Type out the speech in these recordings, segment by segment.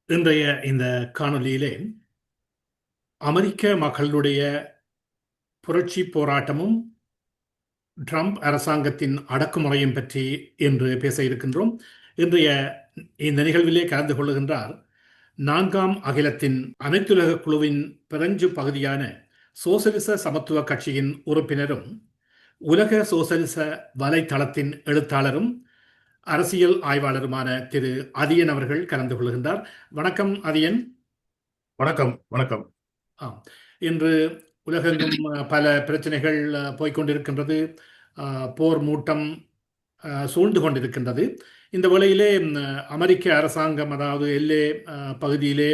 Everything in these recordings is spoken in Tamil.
இன்றைய இந்த காணொளியிலே அமெரிக்க மக்களுடைய புரட்சி போராட்டமும் ட்ரம்ப் அரசாங்கத்தின் அடக்குமுறையும் பற்றி இன்று பேச இருக்கின்றோம். இன்றைய இந்த நிகழ்விலே கலந்து கொள்ளுகின்றார் நான்காம் அகிலத்தின் அனைத்துலக குழுவின் பிரெஞ்சு பகுதியான சோசலிச சமத்துவ கட்சியின் உறுப்பினரும் உலக சோசலிச வலைத்தளத்தின் எழுத்தாளரும் அரசியல் ஆய்வாளருமான திரு அதியன் அவர்கள் கலந்து கொள்கின்றார். வணக்கம் அதியன். வணக்கம். வணக்கம். இன்று உலகெங்கும் பல பிரச்சனைகள் போய்கொண்டிருக்கின்றது. போர் மூட்டம் சூழ்ந்து கொண்டிருக்கின்றது. இந்த வேளையிலே அமெரிக்க அரசாங்கம், அதாவது எல்லே பகுதியிலே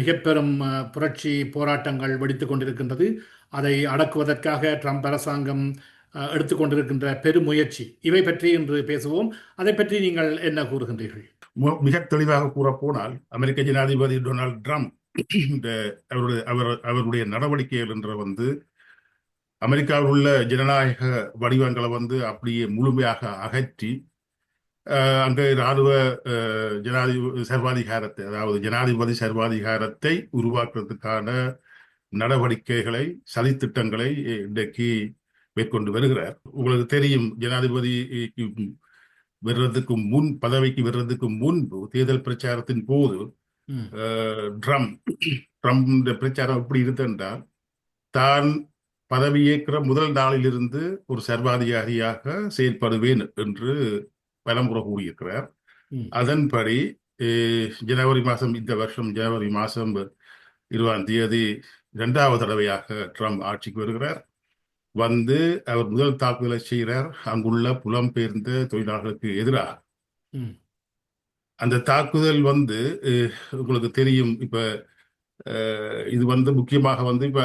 மிக பெரும் புரட்சி போராட்டங்கள் வெடித்துக் கொண்டிருக்கின்றது. அதை அடக்குவதற்காக ட்ரம்ப் அரசாங்கம் எடுத்துக்கொண்டிருக்கின்ற பெருமுயற்சி, இவை பற்றி இன்று பேசுவோம். அதை பற்றி நீங்கள் என்ன கூறுகின்றீர்கள்? மிக தெளிவாக கூறப்போனால், அமெரிக்க ஜனாதிபதி டொனால்ட் ட்ரம்ப் அவருடைய நடவடிக்கைகள் என்ற அமெரிக்காவில் உள்ள ஜனநாயக வடிவங்களை அப்படியே முழுமையாக அகற்றி அங்கே இராணுவ சர்வாதிகாரத்தை, அதாவது ஜனாதிபதி சர்வாதிகாரத்தை உருவாக்குறதுக்கான நடவடிக்கைகளை, சதித்திட்டங்களை இன்றைக்கு மேற்கொண்டு வருகிறார். உங்களுக்கு தெரியும், ஜனாதிபதி பதவிக்கு வர்றதுக்கு முன்பு தேர்தல் பிரச்சாரத்தின் போது ட்ரம்ப் பிரச்சாரம் எப்படி இருக்கு என்றால், தான் பதவியேற்கிற முதல் நாளிலிருந்து ஒரு சர்வாதிகாரியாக செயல்படுவேன் என்று பலமுறை கூறியிருக்கிறார். அதன்படி இந்த வருஷம் ஜனவரி மாதம் 20ஆம் தேதி 2வது தடவையாக ட்ரம்ப் ஆட்சிக்கு வருகிறார். அவர் முதல் தாக்குதலை செய்கிறார் அங்குள்ள புலம்பெயர்ந்த தொழிலாளர்களுக்கு எதிராக. அந்த தாக்குதல் உங்களுக்கு தெரியும், இப்ப இது முக்கியமாக இப்ப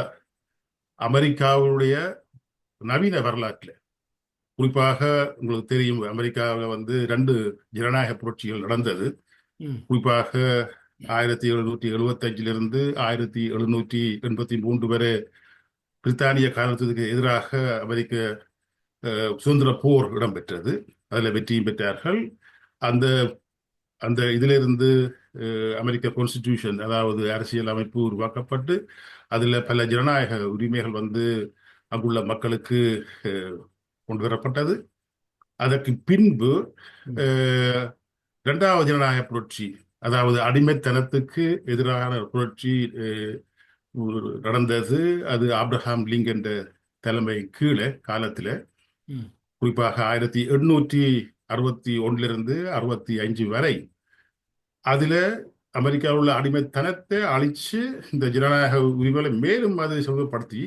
அமெரிக்காவுடைய நவீன வரலாற்றில், குறிப்பாக உங்களுக்கு தெரியும், அமெரிக்காவில் 2 ஜனநாயக புரட்சிகள் நடந்தது. குறிப்பாக 1775 1783 வரை பிரித்தானிய காலத்துக்கு எதிராக அமெரிக்க சுதந்திர போர் இடம்பெற்றது. அதுல வெற்றியும் பெற்றார்கள். அந்த அந்த இதிலிருந்து அமெரிக்க கான்ஸ்டிடியூஷன், அதாவது அரசியல் அமைப்பு உருவாக்கப்பட்டு அதுல பல ஜனநாயக உரிமைகள் அங்குள்ள மக்களுக்கு கொண்டு வரப்பட்டது. அதற்கு பின்பு 2வது ஜனநாயக புரட்சி, அதாவது அடிமைத்தனத்துக்கு எதிரான புரட்சி நடந்தது. அது ஆப்ரஹாம் லிங்கன் தலைமை கீழே காலத்துல, குறிப்பாக 1861 65 வரை, அதுல அமெரிக்காவில் உள்ள அடிமைத்தனத்தை அழிச்சு இந்த ஜனநாயக உரிமைகளை மேலும் அதை சுகப்படுத்தி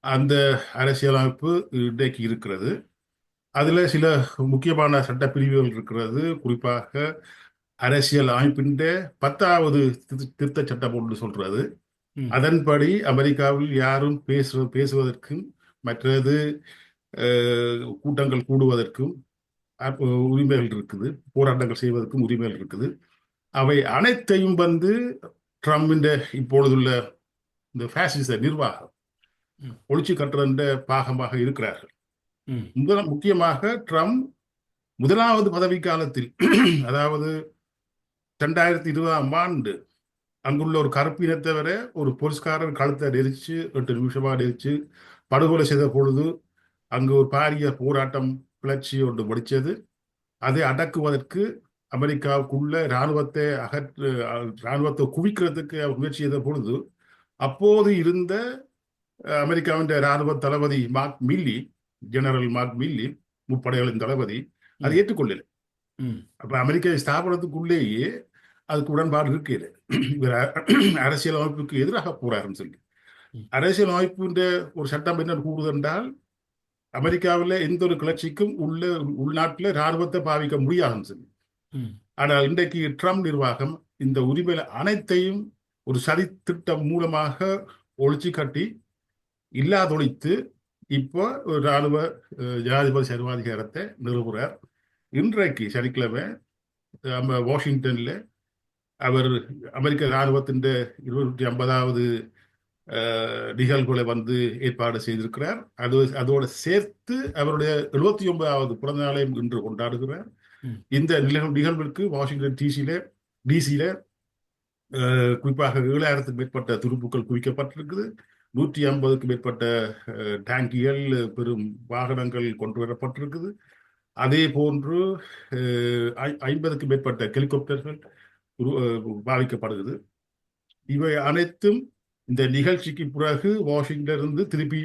அந்த அரசியலமைப்பு இன்றைக்கு இருக்கிறது. அதுல சில முக்கியமான சட்ட பிரிவுகள் இருக்கிறது. குறிப்பாக அரசியல் அமைப்பின் 10வது திருத்த சட்டம் ஒன்று சொல்றது. அதன்படி அமெரிக்காவில் யாரும் பேசுவதற்கும் மற்றது கூட்டங்கள் கூடுவதற்கும் உரிமைகள் இருக்குது, போராட்டங்கள் செய்வதற்கும் உரிமைகள் இருக்குது. அவை அனைத்தையும் ட்ரம்பின் இப்பொழுதுள்ள இந்த பாசிச நிர்வாகம் ஒழிச்சு கட்டுற பாகமாக இருக்கிறார்கள். முக்கியமாக ட்ரம்ப் முதலாவது பதவி காலத்தில், அதாவது 2020ஆம் ஆண்டு, அங்குள்ள ஒரு கருப்பினத்தவரை ஒரு போலீஸ்காரர் கழுத்தை நெரிச்சு 8 நிமிஷமா நெரிச்சு படுகொலை செய்த பொழுது அங்கு ஒரு பாரிய போராட்டம் கிளர்ச்சி ஒன்று முடிச்சது. அதை அடக்குவதற்கு அமெரிக்காவுக்குள்ள இராணுவத்தை குவிக்கிறதுக்கு முயற்சி செய்த பொழுது, அப்போது இருந்த அமெரிக்காவின் இராணுவ தளபதி ஜெனரல் மார்க் மில்லி, முப்படைகளின் தளபதி, அதை ஏற்றுக்கொள்ளல. அப்ப அமெரிக்க ஸ்தாபனத்துக்குள்ளேயே அதுக்கு உடன்பாடு இருக்கிறது. அரசியல் அமைப்புக்கு எதிராக போறாருன்னு சொல்லி, அரசியல் அமைப்பு ஒரு சட்டம் என்ன கூறுது என்றால், அமெரிக்காவில் எந்த ஒரு கிளர்ச்சிக்கும் உள்நாட்டில் இராணுவத்தை பாவிக்க முடியாதுன்னு சொல்லி. ஆனால் இன்றைக்கு ட்ரம்ப் நிர்வாகம் இந்த உரிமையில அனைத்தையும் ஒரு சதி திட்டம் மூலமாக ஒழிச்சு கட்டி இல்லாதொழித்து இப்போ ஒரு இராணுவ ஜனாதிபதி சர்வாதிகாரத்தை நிறுவுறார். இன்றைக்கு சனிக்கிழமை வாஷிங்டன்ல அவர் அமெரிக்க இராணுவத்தின் 250வது நிகழ்வுகளை ஏற்பாடு செய்திருக்கிறார். அதோட சேர்த்து அவருடைய 79வது பிறந்த நாளையும் இன்று கொண்டாடுகிறார். இந்த நிகழ்விற்கு வாஷிங்டன் டிசியில குறிப்பாக 7,000க்கும் மேற்பட்ட துருப்புக்கள் குவிக்கப்பட்டிருக்குது. 150க்கும் மேற்பட்ட டேங்கிகள், பெரும் வாகனங்கள் கொண்டு வரப்பட்டிருக்குது. அதே போன்று 50க்கும் மேற்பட்ட ஹெலிகாப்டர்கள் பாவிக்கப்படுகிறது. இவை அனைத்தும் இந்த நிகழ்ச்சிக்கு பிறகு வாஷிங்டன் இருந்து திருப்பி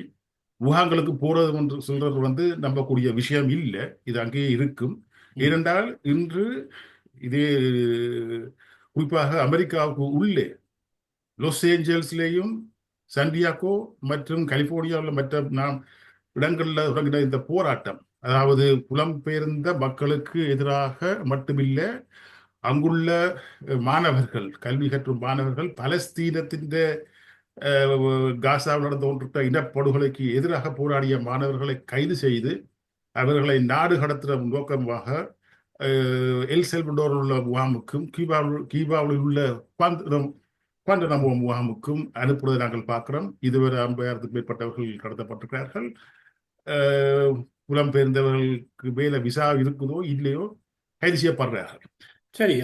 முகாம்களுக்கு போறது என்று சொல்றது நம்பக்கூடிய விஷயம் இல்லை. இது அங்கேயே இருக்கும். ஏனென்றால் இன்று இதே குறிப்பாக அமெரிக்காவுக்கு உள்ளே லாஸ் ஏஞ்சல்ஸ்லேயும் சாண்டியாகோ மற்றும் கலிபோர்னியாவில் மற்ற இடங்களில் தொடங்கின இந்த போராட்டம், அதாவது புலம்பெயர்ந்த மக்களுக்கு எதிராக மட்டுமில்லை, அங்குள்ள மாணவர்கள், கல்வி கற்றும் மாணவர்கள் பலஸ்தீனத்தின் காசாவில் நடந்து கொண்டிருக்கிற இனப்படுகொலைக்கு எதிராக போராடிய மாணவர்களை கைது செய்து அவர்களை நாடு கடத்துகிற நோக்கமாக எல் செல்வடோரில் உள்ள முகாமுக்கும் கீபாவில் உள்ள குவாண்டனமோ முகாமுக்கும் அனுப்புவதை நாங்கள் பார்க்கிறோம். இதுவரை 50,000க்கும் மேற்பட்டவர்கள் கடத்தப்பட்டிருக்கிறார்கள். புலம்பெயர்ந்தவர்களுக்கு மேல விசா இருக்குதோ இல்லையோ கைது செய்யப்படுறார்கள். சரி,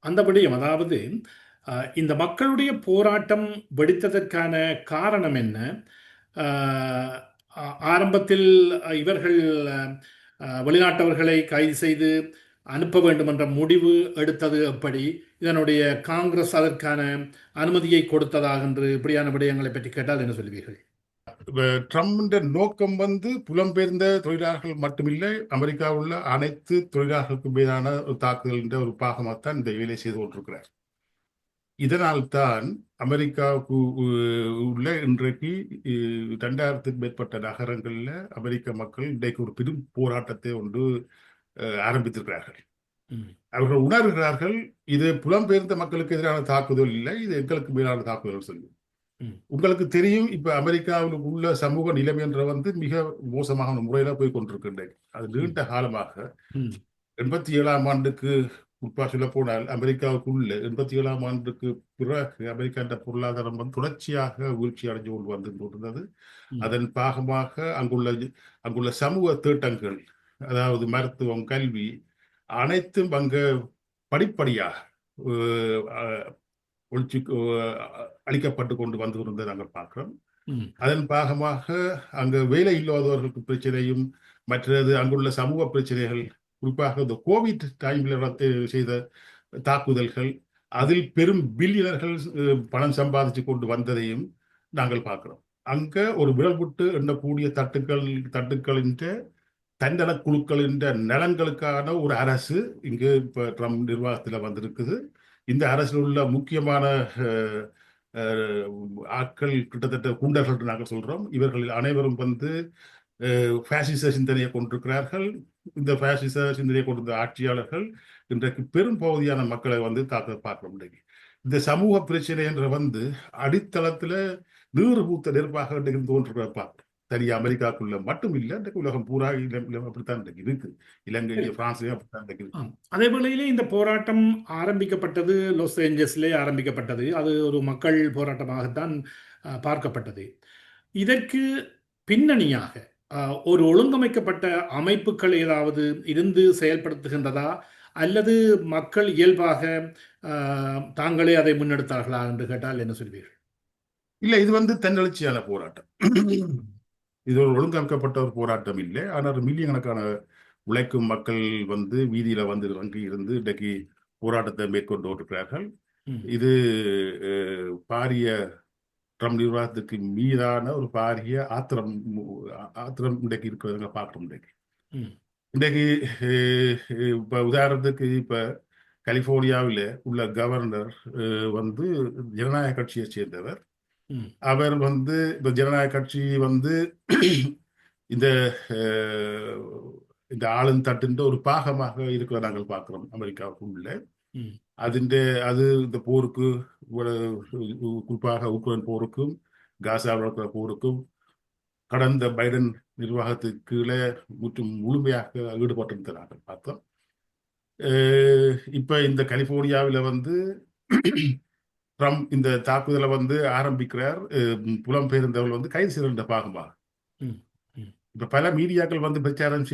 அந்த விடயம், அதாவது இந்த மக்களுடைய போராட்டம் வெடித்ததற்கான காரணம் என்ன? ஆரம்பத்தில் இவர்கள் வெளிநாட்டவர்களை கைது செய்து அனுப்ப வேண்டும் என்ற முடிவு எடுத்தது எப்படி? இதனுடைய காங்கிரஸ் அதற்கான அனுமதியை கொடுத்ததாக என்று இப்படியான விடயங்களை பற்றி கேட்டால் என்ன சொல்வீர்கள்? ட்ரம்ப் நோக்கம் புலம்பெயர்ந்த தொழிலாளர்கள் மட்டுமில்லை, அமெரிக்காவில் உள்ள அனைத்து தொழிலாளர்களுக்கு மீதான தாக்குதல் என்ற ஒரு பாகமாகத்தான் இந்த வேலை செய்து கொண்டிருக்கிறார். இதனால் தான் அமெரிக்காவுக்கு உள்ள இன்றைக்கு 2,000க்கும் மேற்பட்ட நகரங்களில் அமெரிக்க மக்கள் இன்றைக்கு ஒரு பெரும் போராட்டத்தை ஆரம்பித்திருக்கிறார்கள். அவர்கள் உணர்கிறார்கள், இது புலம்பெயர்ந்த மக்களுக்கு எதிரான தாக்குதல் இல்லை, இது எங்களுக்கு மேலான தாக்குதல் சொல்லி. உங்களுக்கு தெரியும், இப்ப அமெரிக்காவில் உள்ள சமூக நிலைமை என்ற மிக மோசமான முறையில போய் கொண்டிருக்கின்றேன். அது நீண்ட காலமாக 87ஆம் ஆண்டுக்கு குறிப்பாக சொல்ல போனால் அமெரிக்காவுக்குள்ள 87ஆம் ஆண்டுக்கு பிறகு அமெரிக்கா பொருளாதாரம் தொடர்ச்சியாக வீழ்ச்சி அடைஞ்சு கொண்டு கொண்டிருந்தது. அதன் பாகமாக அங்குள்ள சமூக திட்டங்கள், அதாவது மருத்துவம், கல்வி அனைத்தும் அங்க படிப்படியாக அளிக்கப்பட்டு கொண்டு வந்து நாங்கள் பார்க்கிறோம். அதன் பாகமாக அங்க வேலை இல்லாதவர்களுக்கு பிரச்சனையும், மற்றது அங்குள்ள சமூக பிரச்சனைகள், குறிப்பாக இந்த கோவிட் டைம்ல செய்த தாக்குதல்கள், அதில் பெரும் பில்லியனர்கள் பணம் சம்பாதிச்சு கொண்டு வந்ததையும் நாங்கள் பார்க்கிறோம். அங்க ஒரு விரல் விட்டு எண்ணக்கூடிய தட்டுக்களின் தண்டன குழுக்களின் நலன்களுக்கான ஒரு அரசு இங்கு இப்ப ட்ரம்ப் நிர்வாகத்தில் வந்திருக்குது. இந்த அரசில் உள்ள முக்கியமான ஆட்கள் கிட்டத்தட்ட குண்டர்கள் நாங்கள் சொல்றோம். இவர்கள் அனைவரும் பாசிச சிந்தனையை கொண்டிருக்கிறார்கள். இந்த பாசிச சிந்தனையை கொண்டிருந்த ஆட்சியாளர்கள் இன்றைக்கு பெரும் பகுதியான மக்களை தாக்க பார்க்க முடியும். இந்த சமூக பிரச்சனை என்ற அடித்தளத்துல நீறு பூத்த நெருப்பாக தோன்றுகிற பார்க்க தனி அமெரிக்காக்குள்ள மட்டும் இல்லை, இன்றைக்கு உலகம் பூரா அப்படித்தான் இருக்கு. இலங்கை, பிரான்ஸ்லயும் அப்படித்தான் இருக்கு. அதே வேளையிலே இந்த போராட்டம் ஆரம்பிக்கப்பட்டது லாஸ் ஏஞ்சல்ஸ்லே ஆரம்பிக்கப்பட்டது. அது ஒரு மக்கள் போராட்டமாகத்தான் பார்க்கப்பட்டது. இதற்கு பின்னணியாக ஒரு ஒழுங்கமைக்கப்பட்ட அமைப்புகள் ஏதாவது இருந்து செயல்படுத்துகின்றதா, அல்லது மக்கள் இயல்பாக தாங்களே அதை முன்னெடுத்தார்களா என்று கேட்டால் என்ன சொல்வீர்கள்? இல்லை, இது தன்னெழுச்சியான போராட்டம். இது ஒரு ஒழுங்கமைக்கப்பட்ட ஒரு போராட்டம் இல்லை. ஆனால் மில்லியன் கணக்கான உழைக்கும் மக்கள் வீதியில இறங்கி இருந்து இன்றைக்கு போராட்டத்தை மேற்கொண்டு இருக்கிறார்கள். இது பாரிய ட்ரம்ப் நிர்வாகத்துக்கு மீதான ஒரு பாரிய ஆத்திரம் இன்றைக்கு இருக்கிறத பார்க்கிறோம். இன்றைக்கு இப்ப உதாரணத்துக்கு இப்ப கலிபோர்னியாவில் உள்ள கவர்னர் ஜனநாயக கட்சியை சேர்ந்தவர். அவர் இப்ப ஜனநாயக கட்சி இந்த இந்த ஆளுந்தட்டின் ஒரு பாகமாக இருக்கிற நாங்கள் பார்க்கிறோம் அமெரிக்காவுக்குள்ள. அது இந்த போருக்கு, குறிப்பாக உக்ரைன் போருக்கும் காசாவில் இருக்கிற போருக்கும் கடந்த பைடன் நிர்வாகத்துக்கு கீழே முழுமையாக ஈடுபட்டிருந்த நாங்கள் பார்த்தோம். இப்ப இந்த கலிபோர்னியாவில் ட்ரம்ப் இந்த தாக்குதலை ஆரம்பிக்கிறார். புலம்பெயர்ந்தவர்கள் கைது செய்கிற பாகமாக இப்ப பல மீடியாக்கள் பிரச்சாரம்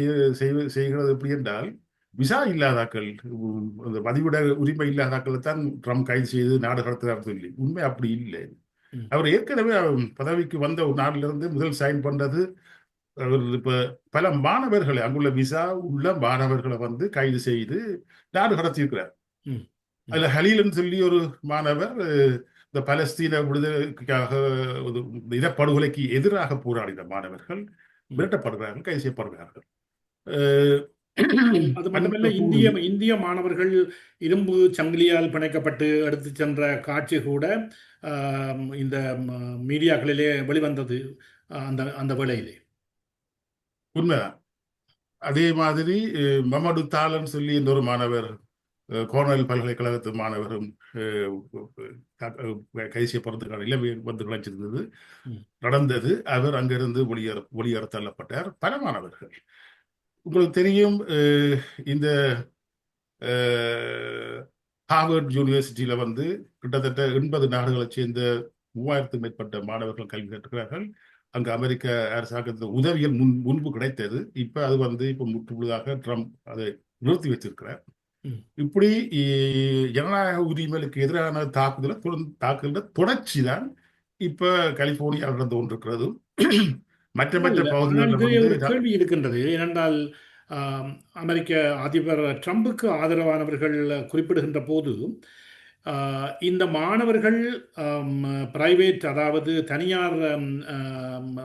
செய்கிறது எப்படி என்றால், விசா இல்லாதாக்கள், அந்த பதிவிட உரிமை இல்லாதாக்களை தான் ட்ரம்ப் கைது செய்து நாடு கடத்துறாரு சொல்லி. உண்மை அப்படி இல்லை. ம், அவர் ஏற்கனவே பதவிக்கு வந்த ஒரு நாட்டில இருந்து முதல் சைன் பண்றது, அவர் இப்ப பல மாணவர்களை, அங்குள்ள விசா உள்ள மாணவர்களை வந்து கைது செய்து நாடு கடத்தியிருக்கிறார். ம், ம், அதுல ஹலீல்னு சொல்லி ஒரு மாணவர், இந்த பலஸ்தீன விடுதலைக்காக ஒரு இனப்படுகொலைக்கு எதிராக போராடின மாணவர்கள் ம். மிரட்டப்படுகிறார்கள், கைது செய்யப்படுகிறார்கள். அஹ் அது மட்டுமல்ல, பன்னிரண்டு கூடி இந்திய இந்திய மாணவர்கள் இரும்பு சங்கிலியால் பிணைக்கப்பட்டு எடுத்துச் சென்ற காட்சி கூட இந்த மீடியாக்களிலே வெளிவந்தது அந்த அந்த வேளையிலே. உண்மைதான். அதே மாதிரி மமடு தாலன் சொல்லி இன்னொரு மாணவர், கோர்னல் பல்கலைக்கழகத்து மாணவரும் கைது செய்யப்படுறதுக்கான நிலைமை வந்து கிடைச்சிருந்தது, ம். நடந்தது. அவர் அங்கிருந்து வெளியேற தள்ளப்பட்டார். பல மாணவர்கள், உங்களுக்கு தெரியும், இந்த ஹார்வர்ட் யூனிவர்சிட்டியில வந்து கிட்டத்தட்ட 80 நாடுகளைச் சேர்ந்த 3000க்கும் மேற்பட்ட மாணவர்கள் கல்வி கற்றுக்கிறார்கள். அங்கு அமெரிக்க அரசாங்கத்தின் உதவிகள் முன்பு கிடைத்தது. இப்ப அது வந்து இப்ப முற்றுமுழுதாக ட்ரம்ப் அதை நிறுத்தி வச்சிருக்கிறார். ம். இப்படி ஜனநாயக உரிமைகளுக்கு எதிரான தாக்குதல தொடர்ச்சி தான் இப்ப கலிபோர்னியாவில் நடந்து கொண்டிருக்கிறது. மற்ற மற்ற ஆனால் பகுதிகளில் இது வந்து ஒரு கேள்வி இருக்கின்றது. ஏனென்றால் ஆம், அமெரிக்க அதிபர் ட்ரம்புக்கு ஆதரவானவர்கள் குறிப்பிடுகின்ற போது இந்த மாணவர்கள் பிரைவேட், அதாவது தனியார்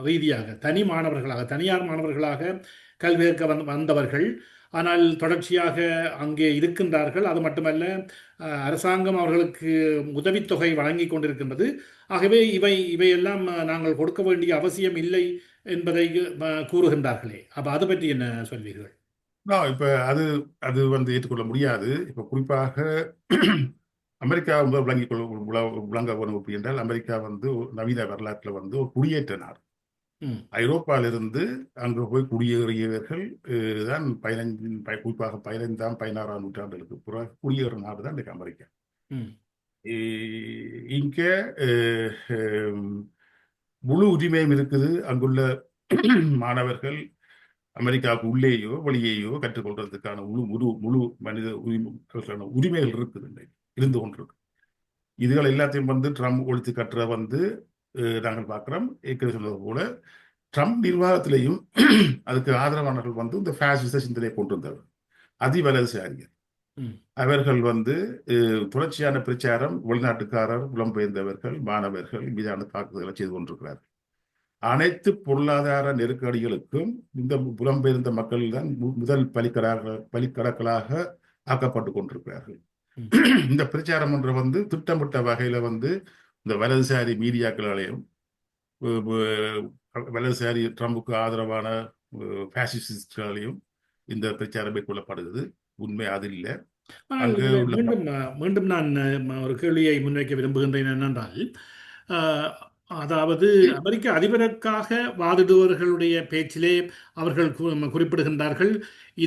ரீதியாக தனியார் மாணவர்களாக கல்வி கற்க வந்தவர்கள், ஆனால் தொடர்ச்சியாக அங்கே இருக்கின்றார்கள். அது மட்டுமல்ல, அரசாங்கம் அவர்களுக்கு உதவித்தொகை வழங்கி கொண்டிருக்கின்றது. ஆகவே இவையெல்லாம் நாங்கள் கொடுக்க வேண்டிய அவசியம் இல்லை என்பதை கூறுகின்றார்களே. அப்ப அது பற்றி என்ன சொல்வீர்கள்? இப்ப அது அது வந்து ஏற்றுக்கொள்ள முடியாது. இப்ப குறிப்பாக அமெரிக்கா வந்து விளங்க வேணும் அப்படி என்றால், அமெரிக்கா வந்து நவீன வரலாற்றில் வந்து ஒரு குடியேற்ற நாடு. ம், ஐரோப்பாவிலிருந்து அங்கு போய் குடியேறியவர்கள் தான் குறிப்பாக 15ஆம் 16ஆம் நூற்றாண்டுகளுக்கு பிறகு குடியேறும் நாடு தான் இன்றைக்கு அமெரிக்கா. ம், இங்க முழு உரிமையும் இருக்குது. அங்குள்ள மாணவர்கள் அமெரிக்காவுக்கு உள்ளேயோ வெளியேயோ கற்றுக்கொள்றதுக்கான முழு முழு முழு மனித உரிமைகள் இருக்குது, இருந்து கொண்டிருக்கு. இதுகள் எல்லாத்தையும் வந்து ட்ரம்ப் ஒழித்து கட்டுற வந்து நாங்கள் பார்க்கிறோம். ஏற்கனவே சொன்னது போல ட்ரம்ப் நிர்வாகத்திலையும் அதுக்கு ஆதரவானவர்கள் வந்து இந்த பாசிச சிந்தனை கொண்டு வந்தவர் அதிவலதுசாரிகள். ம். அவர்கள் வந்து தொடர்ச்சியான பிரச்சாரம், வெளிநாட்டுக்காரர், புலம்பெயர்ந்தவர்கள், மாணவர்கள் மீதான தாக்குதல்களை செய்து கொண்டிருக்கிறார். அனைத்து பொருளாதார நெருக்கடிகளுக்கும் இந்த புலம்பெயர்ந்த மக்கள் தான் முதல் பலிக்கடக்களாக ஆக்கப்பட்டு கொண்டிருக்கிறார்கள். ம். இந்த பிரச்சாரம் என்ற வந்து திட்டமிட்ட வகையில வந்து இந்த வலதுசாரி மீடியாக்களாலையும், வலதுசாரி ட்ரம்புக்கு ஆதரவான பாசிஸ்டாலையும் இந்த பிரச்சாரம் மேற்கொள்ளப்படுகிறது. உண்மை அது இல்லை. ஆனால் அங்கு இதில் உள்ள மீண்டும் மீண்டும் நான் ஒரு கேள்வியை முன்வைக்க விரும்புகின்றேன். என்னென்றால், அஹ், அதாவது அமெரிக்க அதிபருக்காக வாதிடுபவர்களுடைய பேச்சிலே அவர்கள் குறிப்பிடுகின்றார்கள்,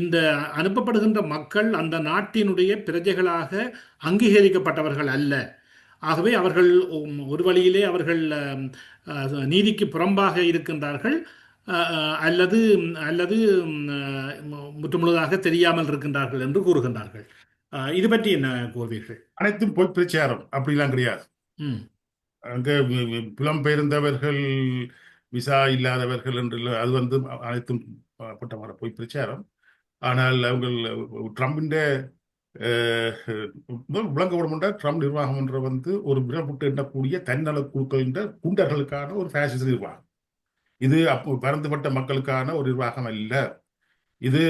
இந்த அனுப்பப்படுகின்ற மக்கள் அந்த நாட்டினுடைய பிரஜைகளாக அங்கீகரிக்கப்பட்டவர்கள் அல்ல. ஆகவே அவர்கள் ஒரு வழியிலே அவர்கள் நீதிக்கு புறம்பாக இருக்கின்றார்கள், அல்லது அல்லது முற்றுமுழுதாக தெரியாமல் இருக்கின்றார்கள் என்று கூறுகின்றார்கள். இது பற்றி என்ன கூறுவீர்கள்? அனைத்தும் பொய் பிரச்சாரம், அப்படிலாம் கிடையாது. ம், அங்க புலம்பெயர்ந்தவர்கள், விசா இல்லாதவர்கள் என்று அது வந்து அனைத்தும் பட்டமான பொய் பிரச்சாரம். ஆனால் அவங்கள் ட்ரம்பின் விளங்கப்படும் என்றால், ட்ரம்ப் நிர்வாகம் என்ற வந்து ஒரு விரல்பட்டு எண்ணக்கூடிய தன்னல குழுக்கள் என்ற குண்டர்களுக்கான ஒரு பாசிச நிர்வாகம். இது பரந்துபட்ட மக்களுக்கான ஒரு நிர்வாகம் அல்ல. இது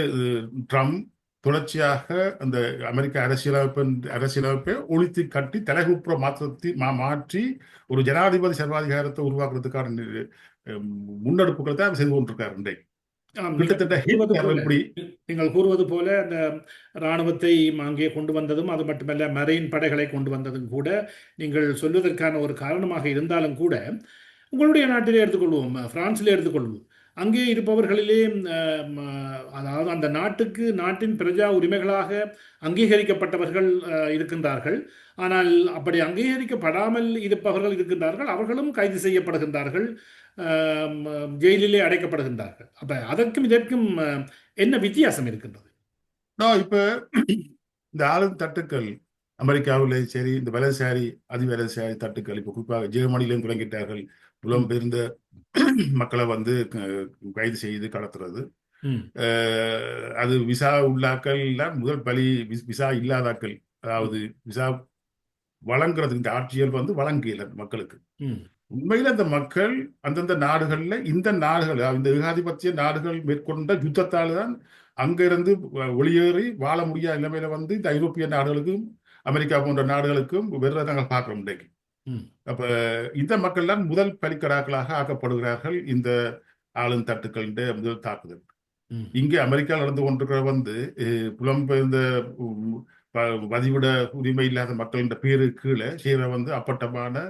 ட்ரம்ப் தொடர்ச்சியாக அந்த அமெரிக்க அரசியலமைப்பை ஒழித்து கட்டி தலைகுப்புற மாற்றி ஒரு ஜனாதிபதி சர்வாதிகாரத்தை உருவாக்குறதுக்கான முன்னெடுப்புகளை தான் செய்து கொண்டிருக்காரு இன்றைக்கு. கிட்டத்தட்ட நீங்கள் கூறுவது போல அந்த இராணுவத்தை அங்கே கொண்டு வந்ததும், அது மட்டுமல்ல மரைன் படைகளை கொண்டு வந்ததும் கூட நீங்கள் சொல்வதற்கான ஒரு காரணமாக இருந்தாலும் கூட, உங்களுடைய நாட்டிலே எடுத்துக்கொள்வோம், பிரான்சிலே எடுத்துக்கொள்வோம், அங்கே இருப்பவர்களிலே அதாவது அந்த நாட்டின் பிரஜா உரிமைகளாக அங்கீகரிக்கப்பட்டவர்கள் இருக்கின்றார்கள். ஆனால் அப்படி அங்கீகரிக்கப்படாமல் இருப்பவர்கள் இருக்கின்றார்கள். அவர்களும் கைது செய்யப்படுகின்றார்கள், ஜெயிலிலே அடைக்கப்படுகின்றார்கள். அப்ப அதற்கும் இதற்கும் என்ன வித்தியாசம் இருக்கின்றது? இப்ப இந்த ஆளும் தட்டுக்கள் அமெரிக்காவில் சரி, இந்த வலதுசாரி வலதுசாரி தட்டுக்கள் இப்ப குறிப்பாக ஜெர்மனியிலும் தொடங்கிட்டார்கள். ம், புலம்பெயர்ந்த மக்களை வந்து கைது செய்து கடத்துறது. ம், அது விசா உள்ளாக்கள் முதல் பலி. விசா இல்லாதாக்கள், ம், அதாவது விசா வழங்குறதுக்கு இந்த ஆட்சியல் வந்து வழங்கல மக்களுக்கு. ம், உண்மையில அந்த மக்கள் அந்தந்த நாடுகள்ல, இந்த நாடுகள், இந்த ஏகாதிபத்திய நாடுகள் மேற்கொண்ட யுத்தத்தால் தான் அங்கிருந்து வெளியேறி வாழ முடியாத நிலைமையில வந்து இந்த ஐரோப்பிய நாடுகளுக்கும் அமெரிக்கா போன்ற நாடுகளுக்கும் வெறும் நாங்கள் பார்க்கிறோம் இன்றைக்கு. ம், அப்ப இந்த மக்கள் தான் முதல் பலிக்கடாக்களாக ஆக்கப்படுகிறார்கள் இந்த ஆளும் தட்டுக்களின் முதல் தாக்குதல். ம். இங்கே அமெரிக்காவில் நடந்து கொண்டிருக்கிற வந்து புலம்பெயர்ந்த உம், வதிவிட உரிமை இல்லாத மக்களின் பேரு கீழே செய்கிற வந்து அப்பட்டமான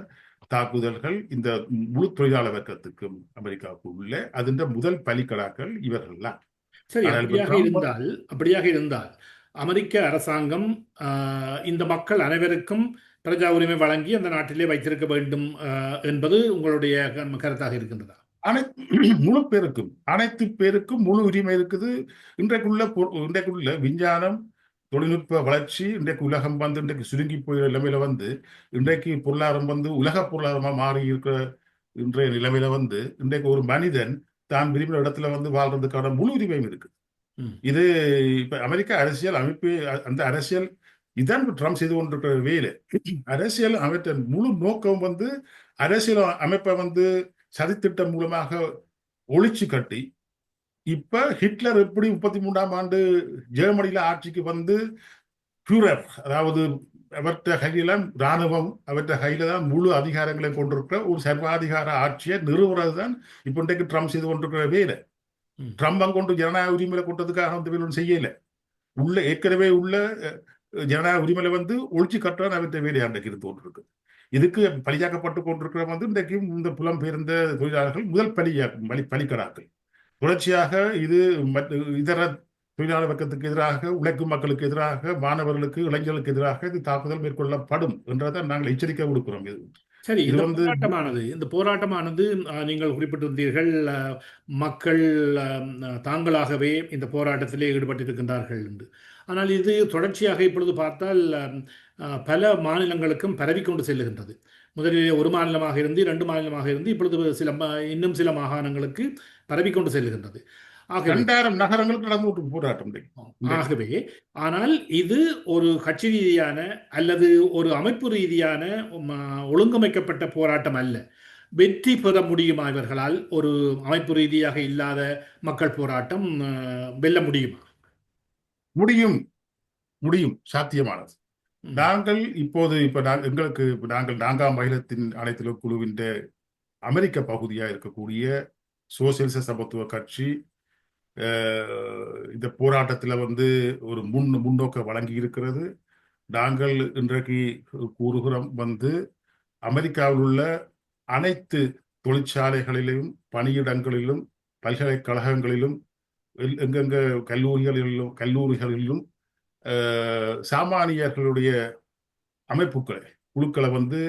தாக்குதல்கள் இந்த முழு தொழிலாளர் வர்க்கத்துக்கும் அமெரிக்காவுக்கு உள்ள அதிண்ட முதல் பலிக்கடாக்கள் இவர்கள்லாம். சரி, ஆனால் இப்ப அப்படியாக ட்ரம்ப் இருந்தால் அப்படியாக இருந்தால் அமெரிக்க அரசாங்கம் இந்த மக்கள் அனைவருக்கும் பிரஜா உரிமை வழங்கி அந்த நாட்டிலே வைத்திருக்க வேண்டும் என்பது உங்களுடைய கருத்தாக இருக்கின்றதா? முழு பேருக்கும், அனைத்து பேருக்கும் முழு உரிமை இருக்குது. இன்றைக்குள்ள விஞ்ஞானம், தொழில்நுட்ப வளர்ச்சி, இன்றைக்கு உலகம் வந்து இன்றைக்கு சுருங்கி போய் நிலைமையில வந்து இன்றைக்கு பொருளாதாரம் வந்து உலக பொருளாதாரமா மாறி இருக்கிற இன்றைய நிலைமையில வந்து இன்றைக்கு ஒரு மனிதன் தான் விரும்பின இடத்துல வந்து வாழ்றதுக்கான முழு உரிமையும் இருக்கு. ம், இது இப்ப அமெரிக்க அரசியல் அமைப்பு, அந்த அரசியல் இதான் ட்ரம்ப் செய்து கொண்டிருக்கிற வேலை. அரசியல் அமைத்த முழு நோக்கம் வந்து அரசியல் அமைப்பை வந்து சதித்திட்டம் மூலமாக ஒழிச்சு கட்டி, இப்ப ஹிட்லர் எப்படி 33ஆம் ஆண்டு ஜெர்மனியில ஆட்சிக்கு வந்து பியூரர், அதாவது அவற்ற கையில ராணுவம், அவற்ற கையில தான் முழு அதிகாரங்களை கொண்டிருக்கிற ஒரு சர்வாதிகார ஆட்சியை நிறுவுறது தான் இப்ப இன்றைக்கு ட்ரம்ப் செய்து கொண்டிருக்கிற வேலை. ம். ட்ரம்ப் அங்கொண்டு ஜனநாயக உரிமையில கொண்டதுக்காக அந்த வேலை செய்யல. ஏற்கனவே உள்ள ஜனநாயக உரிமையில வந்து ஒழிச்சு கட்டுறான் அவற்றை வேலையா இன்றைக்கு இருந்து கொண்டிருக்கு. இதுக்கு பலியாக்கப்பட்டு கொண்டிருக்கிற வந்து இன்றைக்கும் இந்த புலம்பெயர்ந்த தொழிலாளர்கள் முதல் பலிக்கடாக்கள். தொடர்ச்சியாக இது இதர தொழிலாளர் வர்க்கத்துக்கு எதிராக, உழைக்கும் மக்களுக்கு எதிராக, மாணவர்களுக்கு, இளைஞர்களுக்கு எதிராக இது தாக்குதல் மேற்கொள்ளப்படும் என்றதை நாங்கள் எச்சரிக்கை கொடுக்கிறோம். சரி, இது வந்து இந்த போராட்டமானது நீங்கள் குறிப்பிட்டிருந்தீர்கள், மக்கள் தாங்களாகவே இந்த போராட்டத்திலே ஈடுபட்டிருக்கின்றார்கள் என்று. ஆனால் இது தொடர்ச்சியாக இப்பொழுது பார்த்தால் பல மாநிலங்களுக்கும் பரவிக்கொண்டு செல்லுகின்றது. முதலிலே ஒரு மாநிலமாக இருந்து 2 மாநிலமாக இருந்து இப்பொழுது இன்னும் சில மாகாணங்களுக்கு பரவிக்கொண்டு செல்லுகின்றது. ஆகவே 2000 நகரங்களுக்கு நடந்து போராட்டம் இன்றைக்கு. ஆகவே ஆனால் இது ஒரு கட்சி ரீதியான அல்லது ஒரு அமைப்பு ரீதியான ஒழுங்கமைக்கப்பட்ட போராட்டம் அல்ல. வெற்றி பெற முடியுமா இவர்களால்? ஒரு அமைப்பு ரீதியாக இல்லாத மக்கள் போராட்டம் வெல்ல முடியுமா? முடியும், முடியும், சாத்தியமானது. ம், நாங்கள் இப்ப எங்களுக்கு நாங்கள் 4ஆம் அகிலத்தின் அனைத்து குழுவின் அமெரிக்க பகுதியா இருக்கக்கூடிய சோசியலிச சமத்துவ கட்சி இந்த போராட்டத்துல வந்து ஒரு முன்னோக்க வழங்கி இருக்கிறது. நாங்கள் இன்றைக்கு கூறுகிறோம் வந்து அமெரிக்காவில் உள்ள அனைத்து தொழிற்சாலைகளிலும், பணியிடங்களிலும், பல்கலைக்கழகங்களிலும், எங்கெங்க கல்லூரிகளிலும் சாமானியர்களுடைய அமைப்புகளை, குழுக்களை வந்து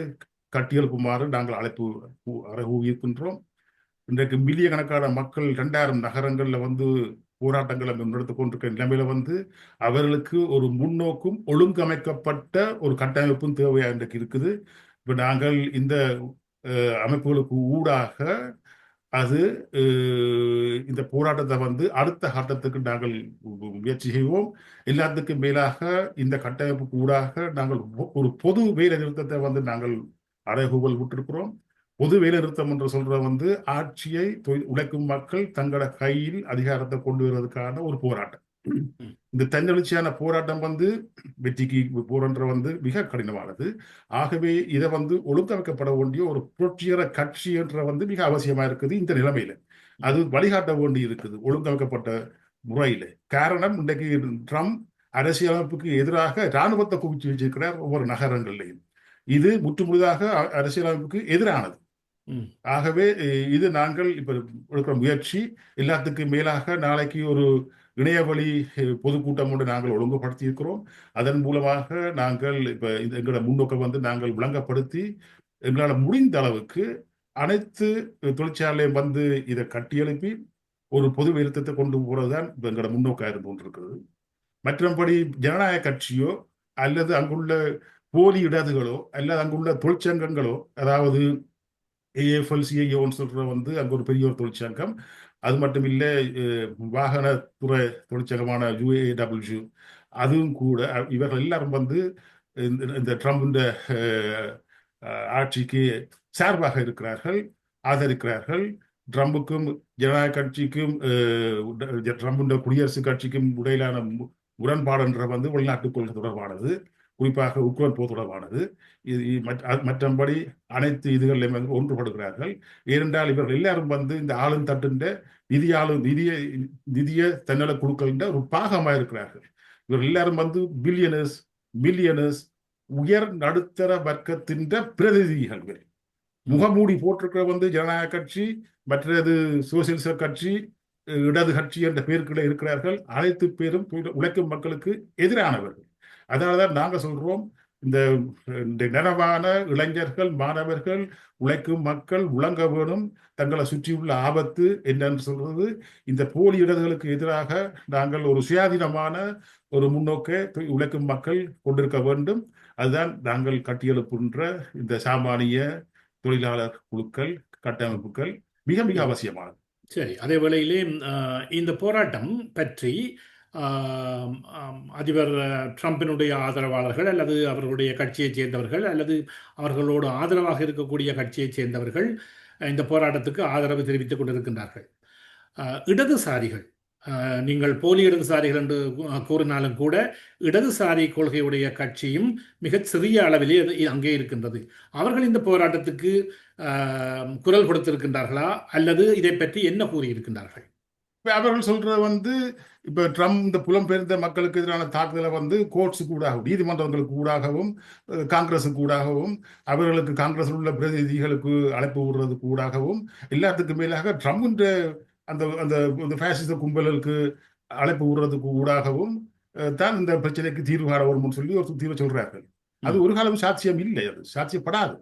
கட்டியெழுப்புமாறு நாங்கள் இருக்கின்றோம். இன்றைக்கு மில்லியன் கணக்கான மக்கள் 2000 நகரங்கள்ல வந்து போராட்டங்களை முன்னெடுத்துக் கொண்டிருக்கிற நிலைமையில வந்து அவர்களுக்கு ஒரு முன்னோக்கும் ஒழுங்கமைக்கப்பட்ட ஒரு கட்டமைப்பும் தேவையா இன்றைக்கு இருக்குது. இப்ப நாங்கள் இந்த அமைப்புகளுக்கு ஊடாக அது இந்த போராட்டத்தை வந்து அடுத்த கட்டத்துக்கு நாங்கள் முயற்சி செய்வோம். எல்லாத்துக்கும் மேலாக இந்த கட்டமைப்புக்கு ஊடாக நாங்கள் ஒரு பொது வேலை நிறுத்தத்தை வந்து நாங்கள் அறைகூவல் விட்டிருக்கிறோம். பொது வேலை நிறுத்தம் என்று சொல்ற வந்து ஆட்சியை உழைக்கும் மக்கள் தங்களோட கையில் அதிகாரத்தை கொண்டு வருவதற்கான ஒரு போராட்டம். ம், இந்த தன்னெழுச்சியான போராட்டம் வந்து வெற்றிக்கு போறன்ற வந்து மிக கடினமானது. ஆகவே இதை வந்து ஒழுங்கமைக்கப்பட வேண்டிய ஒரு புரட்சிகர கட்சி என்ற வந்து மிக அவசியமா இருக்குது இந்த நிலைமையில. அது வழிகாட்ட வேண்டி இருக்குது ஒழுங்கமைக்கப்பட்ட முறையில. காரணம், இன்றைக்கு ட்ரம்ப் அரசியலமைப்புக்கு எதிராக இராணுவத்தை குவிச்சு வச்சிருக்கிறார் ஒவ்வொரு நகரங்கள்லையும். இது முற்றுமுழுதாக அரசியலமைப்புக்கு எதிரானது. ம். ஆகவே இது நாங்கள் இப்ப எடுக்கிற முயற்சி. எல்லாத்துக்கும் மேலாக நாளைக்கு ஒரு இணையவழி பொதுக்கூட்டம் ஒன்று நாங்கள் ஒழுங்குபடுத்தி இருக்கிறோம். அதன் மூலமாக நாங்கள் இப்ப எங்களோட முன்னோக்கம் வந்து நாங்கள் விளங்கப்படுத்தி எங்களால் முடிந்த அளவுக்கு அனைத்து தொழிற்சாலையும் வந்து இதை கட்டியெழுப்பி ஒரு பொது நிறுத்தத்தை கொண்டு போறதுதான் எங்களோட முன்னோக்கா இருந்து கொண்டிருக்கிறது. மற்றபடி ஜனநாயக கட்சியோ அல்லது அங்குள்ள போலி இடதுகளோ அல்லது அங்குள்ள தொழிற்சங்கங்களோ, அதாவது ஏஎஃப்எல்சிஐஓன்னு சொல்ற அங்க ஒரு பெரிய ஒரு தொழிற்சங்கம், அது மட்டும் இல்லை, வாகனத்துறை தொழிற்சங்கமான யுஏடபிள்யூ, அதுவும் கூட இவர்கள் எல்லாரும் இந்த ட்ரம்ப் ஆட்சிக்கு சார்பாக இருக்கிறார்கள், ஆதரிக்கிறார்கள். ட்ரம்புக்கும் ஜனநாயக கட்சிக்கும் ட்ரம்புடைய குடியரசுக் கட்சிக்கும் இடையிலான முரண்பாடுன்ற வெளிநாட்டு கொள்கை தொடர்பானது, குறிப்பாக உக்ரைன் போர் தொடர்பானது. மற்றபடி அனைத்து இதுகளிலும் ஒன்றுபடுகிறார்கள். ஏனென்றால் இவர்கள் எல்லாரும் இந்த ஆளும் தட்டுன்ற நிதிய தன்னல குழுக்களின் ஒரு பாகமாக இருக்கிறார்கள். இவர்கள் எல்லாரும் பில்லியனர்ஸ், மில்லியனர்ஸ், உயர் நடுத்தர வர்க்கத்தின் பிரதிநிதிகள். முகமூடி போட்டிருக்கிற ஜனநாயக கட்சி, மற்றது சோசியலிச கட்சி, இடது கட்சி என்ற பெயர்களை இருக்கிறார்கள். அனைத்து பேரும் உழைக்கும் மக்களுக்கு எதிரானவர்கள். அதனாலதான் நாங்க சொல்றோம், இந்த நனவான இளைஞர்கள், மாணவர்கள், உழைக்கும் மக்கள் உலங்க வேணும். தங்களை சுற்றியுள்ள ஆபத்து என்னன்னு சொல்றது, இந்த போலி இடதுகளுக்கு எதிராக நாங்கள் ஒரு சுயாதீனமான ஒரு முன்னோக்கை உழைக்கும் மக்கள் கொண்டிருக்க வேண்டும். அதுதான் நாங்கள் கட்டியெழுப்புகின்ற இந்த சாமானிய தொழிலாளர் குழுக்கள், கட்டமைப்புகள் மிக மிக அவசியமானது. சரி, அதே வேளையிலே இந்த போராட்டம் பற்றி அதிபர் ட்ரம்பினுடைய ஆதரவாளர்கள் அல்லது அவர்களுடைய கட்சியைச் சேர்ந்தவர்கள் அல்லது அவர்களோடு ஆதரவாக இருக்கக்கூடிய கட்சியைச் சேர்ந்தவர்கள் இந்த போராட்டத்துக்கு ஆதரவு தெரிவித்துக் கொண்டிருக்கின்றார்கள். இடதுசாரிகள், நீங்கள் போலி இடதுசாரிகள் என்று கூறினாலும் கூட இடதுசாரி கொள்கையுடைய கட்சியும் மிக சிறிய அளவிலே அங்கே இருக்கின்றது. அவர்கள் இந்த போராட்டத்துக்கு குரல் கொடுத்திருக்கின்றார்களா அல்லது இதை பற்றி என்ன கூறியிருக்கின்றார்கள்? அவர்கள் சொல்றது இப்ப ட்ரம்ப் இந்த புலம்பெயர்ந்த மக்களுக்கு எதிரான தாக்குதலை கோர்ட்ஸுக்கு ஊடாகவும், நீதிமன்றங்களுக்கு ஊடாகவும், காங்கிரஸுக்கு ஊடாகவும், அவர்களுக்கு காங்கிரஸில் உள்ள பிரதிநிதிகளுக்கு அழைப்பு விடுறதுக்கு ஊடாகவும், எல்லாத்துக்கும் மேலாக ட்ரம்ப் அந்த அந்த ஃபேசிச கும்பலுக்கு அழைப்பு விடுறதுக்கு ஊடாகவும் தான் இந்த பிரச்சனைக்கு தீர்வு காண வரும்னு சொல்லி ஒரு தீர்வு சொல்றார்கள். அது ஒரு காலம் சாட்சியம் இல்லை, அது சாட்சியப்படாது.